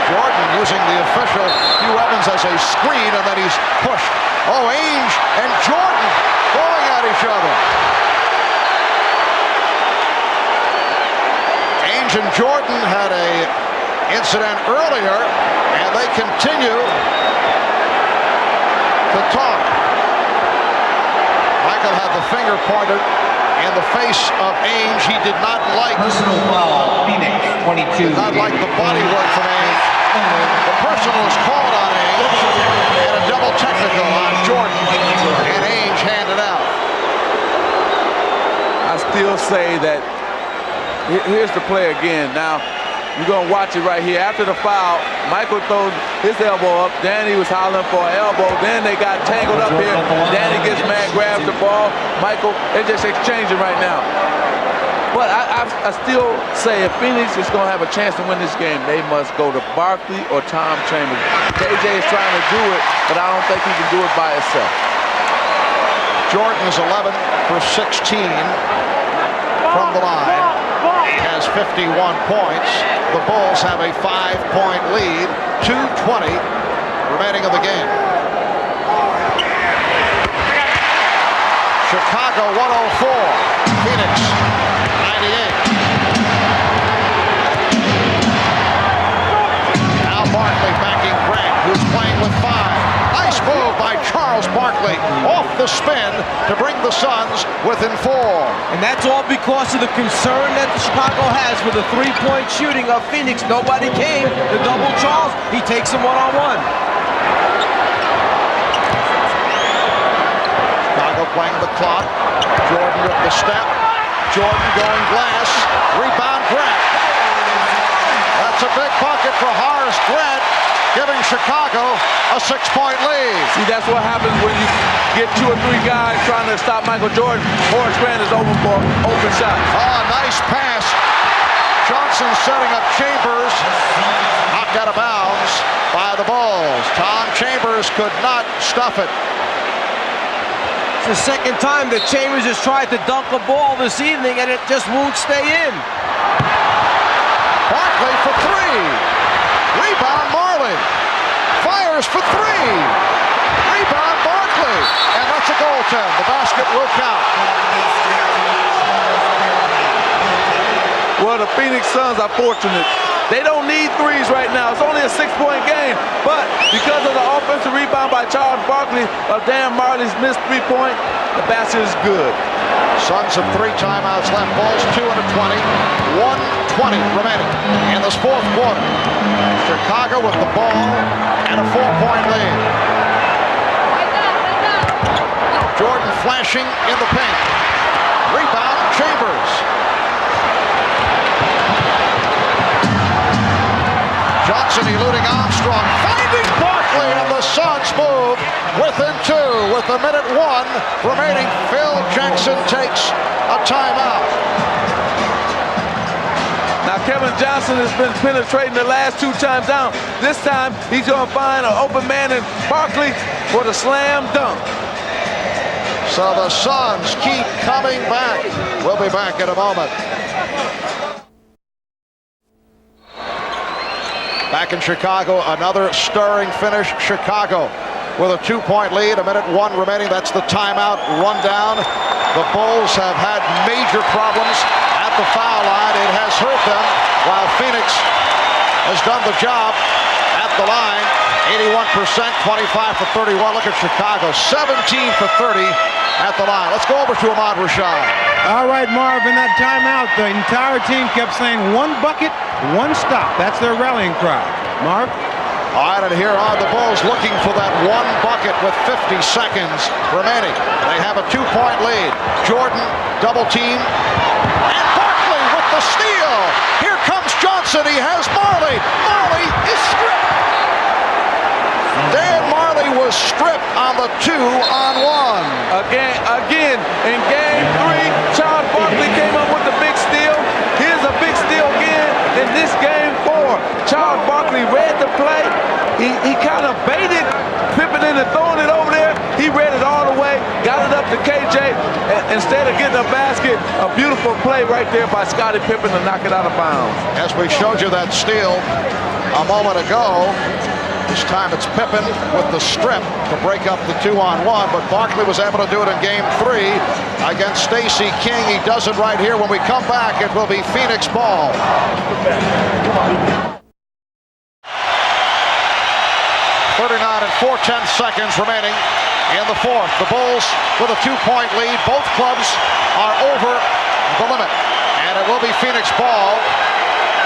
Speaker 1: Jordan using the official Hugh Evans as a screen, and then he's pushed. Oh, Ainge and Jordan going at each other. Ainge and Jordan had a incident earlier, and they continue to talk. Michael had the finger pointed in the face of Ainge. He did not like
Speaker 2: Personal foul, Phoenix, 22.
Speaker 1: did not like the body work from Ainge. The personal was called on Ainge and a double technical on Jordan, and Ainge handed out.
Speaker 5: I still say that here's the play again. Now, you're going to watch it right here. After the foul, Michael throws his elbow up. Danny was hollering for an elbow. Then they got tangled up here. Danny gets mad, grabs the ball. Michael, they're just exchanging right now. But I still say if Phoenix is going to have a chance to win this game, they must go to Barkley or Tom Chambers. KJ is trying to do it, but I don't think he can do it by himself.
Speaker 1: Jordan is 11 for 16 from the line. He has 51 points. The Bulls have a 5-point lead. 2:20 remaining of the game. Chicago 104. Phoenix 98. Now Barkley backing Grant, who's playing with 5. Nice move by Charles Barkley off the spin to bring the Suns within 4.
Speaker 6: And that's all because of the concern that Chicago has for the three-point shooting of Phoenix. Nobody came to double Charles. He takes him one-on-one.
Speaker 1: Chicago playing the clock. Jordan with the step. Jordan going glass. Rebound Grant. That's a big bucket for Horace Grant, giving Chicago a 6-point lead.
Speaker 5: See, that's what happens when you get 2 or 3 guys trying to stop Michael Jordan. Horace Grant is open for open shots.
Speaker 1: Oh, nice pass. Johnson setting up Chambers. Knocked out of bounds by the Bulls. Tom Chambers could not stuff it.
Speaker 6: It's the second time that Chambers has tried to dunk a ball this evening, and it just won't stay in.
Speaker 1: Barkley for 3. Rebound Marley. Fires for 3. Rebound Barkley. And that's a goaltend. The basket will count.
Speaker 5: Well, the Phoenix Suns are fortunate. They don't need threes right now. It's only a 6-point game. But because of the offensive rebound by Charles Barkley, Dan Marley's missed 3-point, the basket is good.
Speaker 1: Suns have 3 timeouts left. Bulls 2 and a 20. 1:20 remaining in this 4th quarter. Chicago with the ball and a 4-point lead. Jordan flashing in the paint. Rebound Chambers. Johnson eluding Armstrong. Finding Barkley, and the Suns move within 2 with 1:01 remaining. Phil Jackson takes a timeout.
Speaker 5: Now, Kevin Johnson has been penetrating the last 2 times down. This time, he's going to find an open man in Barkley for the slam dunk.
Speaker 1: So the Suns keep coming back. We'll be back in a moment. Back in Chicago, another stirring finish. Chicago with a 2-point lead, 1:01 remaining. That's the timeout rundown. The Bulls have had major problems at the foul line. It has hurt them, while Phoenix has done the job at the line. 81%, 25 for 31. Look at Chicago, 17 for 30 at the line. Let's go over to Ahmad Rashad.
Speaker 3: All right, Marv, in that timeout, the entire team kept saying 1 bucket, 1 stop. That's their rallying cry. Marv?
Speaker 1: All right, and here are the Bulls looking for that 1 bucket with 50 seconds remaining. They have a 2-point lead. Jordan, double team, and Barkley with the steal. Here comes Johnson. He has Marley. Marley is stripped. Dan Marley was stripped on the 2-on-1.
Speaker 5: Again, in game 3, Charles Barkley came up with the big steal. Here's a big steal again in this game 4. Charles Barkley read the play. He kind of baited Pippen into throwing it over there. He read it all the way, got it up to KJ. Instead of getting a basket, a beautiful play right there by Scottie Pippen to knock it out of bounds.
Speaker 1: As we showed you that steal a moment ago, this time it's Pippen with the strip to break up the 2-on-1, but Barkley was able to do it in game 3 against Stacey King. He does it right here. When we come back, it will be Phoenix ball. 39 and 4/10 seconds remaining in the 4th. The Bulls with a 2-point lead. Both clubs are over the limit, and it will be Phoenix ball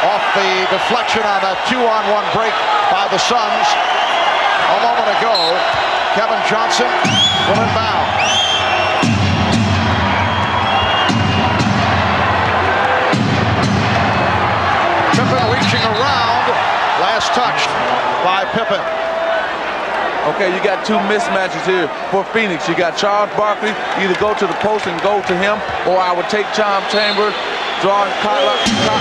Speaker 1: off the deflection on that 2-on-1 break by the Suns a moment ago. Kevin Johnson will inbound. Pippen reaching around. Last touched by Pippen.
Speaker 5: Okay, you got 2 mismatches here for Phoenix. You got Charles Barkley, either go to the post and go to him, or I would take Tom Chambers draw clock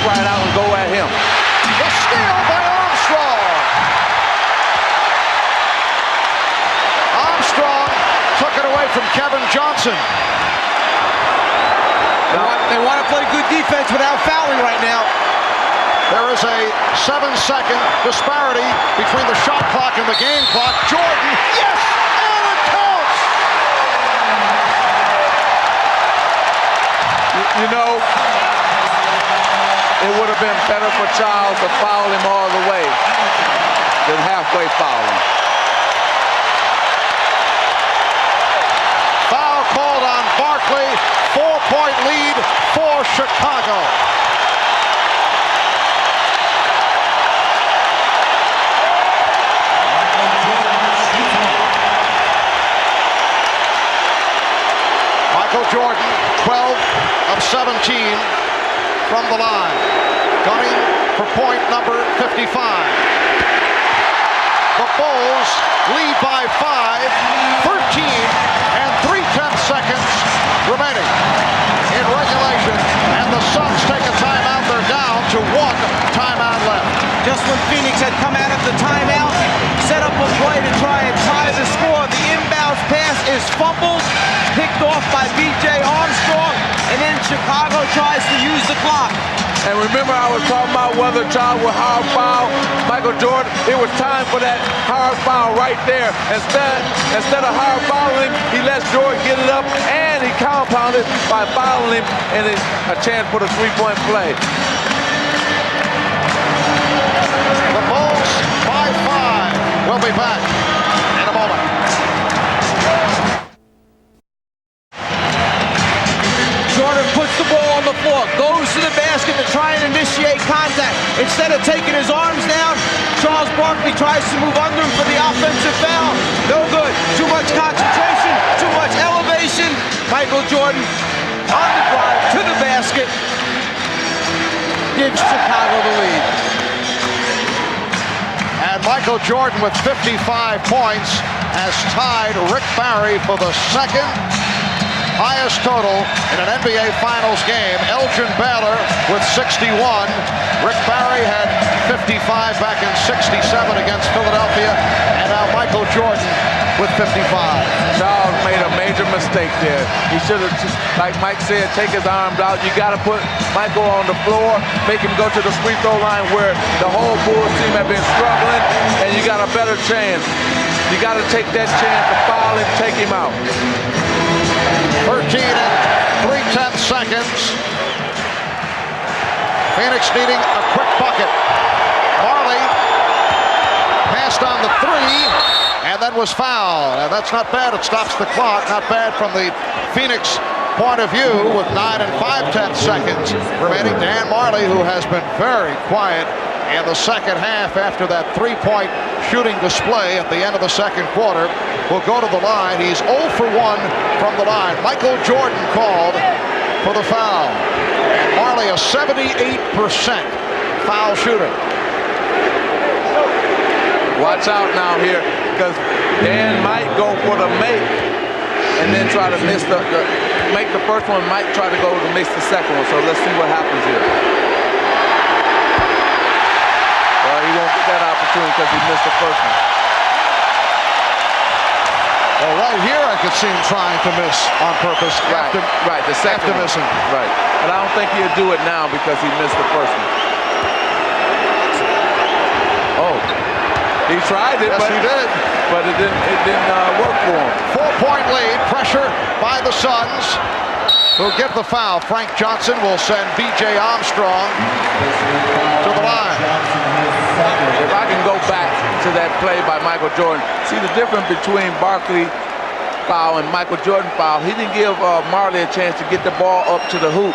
Speaker 5: right out and go at him.
Speaker 1: The steal by Armstrong. Armstrong took it away from Kevin Johnson.
Speaker 6: They want to play good defense without fouling right now.
Speaker 1: There is a 7-second disparity between the shot clock and the game clock. Jordan, yes, and it counts.
Speaker 5: You know, it would have been better for Charles to foul him all the way than halfway fouling.
Speaker 1: Foul called on Barkley. 4-point lead for Chicago. Michael Jordan, 12 of 17 from the line. Gunning for point number 55. The Bulls lead by 5, 13 and 3/10 seconds remaining in regulation, and the Suns take a timeout. They're down to 1 timeout left.
Speaker 6: Just when Phoenix had come out of the timeout, set up a play to try and tie the score. The inbounds pass is fumbled, picked off by B.J. Armstrong, and then Chicago tries to use the clock.
Speaker 5: And remember, I was talking about whether Charles would hard foul Michael Jordan. It was time for that hard foul right there. Instead of hard fouling, he lets Jordan get it up, and he compounded by fouling him, and it's a chance for the three-point play.
Speaker 1: The Bulls by 5. We'll be back in a moment.
Speaker 6: Jordan puts the ball on the floor, goes to the basket to try and initiate contact. Instead of taking his arms down, Charles Barkley tries to move under him for the offensive foul. No good. Too much concentration, too much elevation. Michael Jordan on the drive to the basket gives Chicago the lead.
Speaker 1: And Michael Jordan with 55 points has tied Rick Barry for the second highest total in an NBA Finals game. Elgin Baylor with 61. Rick Barry had 55 back in 67 against Philadelphia. And now Michael Jordan with 55.
Speaker 5: Charles made a major mistake there. He should have, just like Mike said, take his arms out. You got to put Michael on the floor, make him go to the free throw line where the whole Bulls team had been struggling, and you got a better chance. You got to take that chance to foul him, take him out.
Speaker 1: 13 and 3/10 seconds. Phoenix needing a quick bucket. Marley passed on the 3 and then was fouled. And that's not bad. It stops the clock. Not bad from the Phoenix point of view with 9 and 5/10 seconds remaining. Dan Marley, who has been very quiet in the second half after that 3-point shooting display at the end of the second quarter, will go to the line. He's 0 for 1 from the line. Michael Jordan called for the foul. And Marley, a 78% foul shooter.
Speaker 5: Watch out now here, because Dan might go for the make and then try to miss make the first one. Might try to go to miss the second one. So let's see what happens here. Well, he won't get that opportunity because he missed the first one.
Speaker 1: Well, right here I could see him trying to miss on purpose.
Speaker 5: Right, the second
Speaker 1: after missing.
Speaker 5: Right, but I don't think he'll do it now because he missed the first one. Oh, he tried it,
Speaker 1: yes,
Speaker 5: but
Speaker 1: he did.
Speaker 5: But it didn't work for him.
Speaker 1: 4-point lead, pressure by the Suns, who give the foul. Frank Johnson will send B.J. Armstrong to the line.
Speaker 5: If I can go back to that play by Michael Jordan, see the difference between Barkley foul and Michael Jordan foul. He didn't give Marley a chance to get the ball up to the hoop,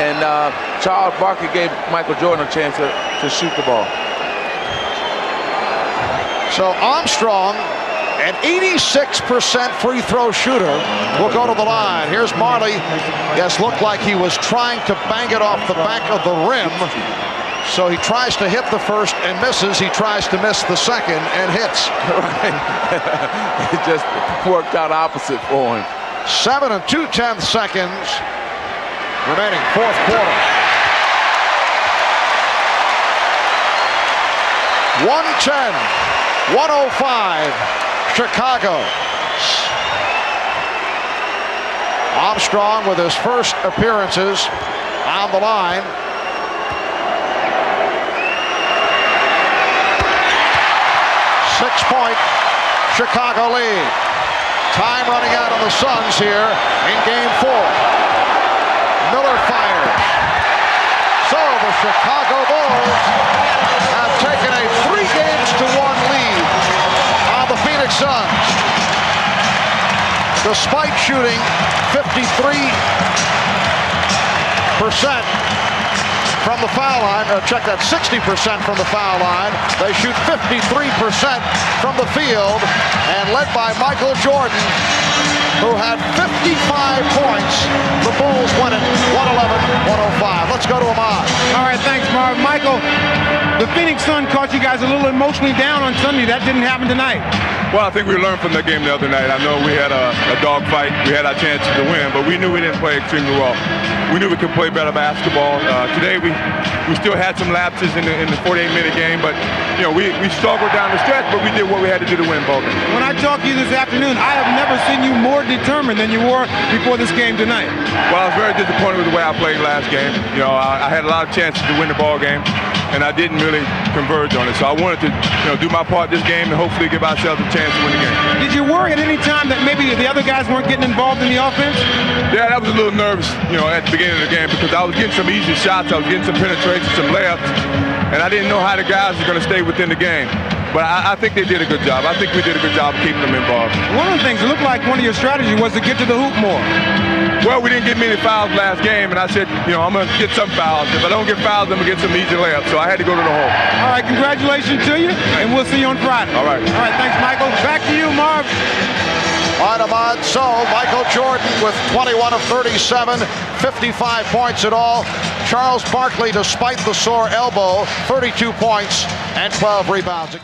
Speaker 5: and Charles Barkley gave Michael Jordan a chance to shoot the ball.
Speaker 1: So Armstrong, an 86% free throw shooter, will go to the line. Here's Marley. Yes, looked like he was trying to bang it off the back of the rim. So he tries to hit the first and misses. He tries to miss the second and hits.
Speaker 5: Right. It just worked out opposite for him.
Speaker 1: 7 and 2/10 seconds remaining, fourth quarter. 110-105, Chicago. Armstrong with his first appearances on the line. Six-point Chicago lead. Time running out on the Suns here in Game 4. Miller fires. So the Chicago Bulls have taken a 3-1 lead on the Phoenix Suns. Despite shooting 53% from the foul line, check that, 60% from the foul line. They shoot 53% from the field, and led by Michael Jordan, who had 55 points. The Bulls win it 111-105. Let's go to Ahmad.
Speaker 3: All right, thanks, Marv. Michael, the Phoenix Sun caught you guys a little emotionally down on Sunday. That didn't happen tonight.
Speaker 8: Well, I think we learned from that game the other night. I know we had a dog fight. We had our chances to win, but we knew we didn't play extremely well. We knew we could play better basketball. Today we still had some lapses in the 48-minute game, but we struggled down the stretch, but we did what we had to do to win ball game.
Speaker 3: When I talked to you this afternoon, I have never seen you more determined than you were before this game tonight.
Speaker 8: Well, I was very disappointed with the way I played last game. I had a lot of chances to win the ball game, and I didn't really converge on it. So I wanted to do my part this game and hopefully give ourselves a chance to win the game.
Speaker 3: Did you worry at any time that maybe the other guys weren't getting involved in the offense?
Speaker 8: Yeah, that was a little nervous, at the beginning of the game because I was getting some easy shots, I was getting some penetration, some layups, and I didn't know how the guys were going to stay within the game. But I think they did a good job. I think we did a good job of keeping them involved.
Speaker 3: One of the things, it looked like one of your strategies was to get to the hoop more.
Speaker 8: Well, we didn't get many fouls last game, and I said, I'm going to get some fouls. If I don't get fouls, I'm going to get some easy layups. So I had to go to the hole.
Speaker 3: All right, congratulations to you, and we'll see you on Friday.
Speaker 8: All right.
Speaker 3: All right, thanks, Michael. Back to you, Marv.
Speaker 1: All right, Ahmad. So Michael Jordan with 21 of 37, 55 points in all. Charles Barkley, despite the sore elbow, 32 points and 12 rebounds.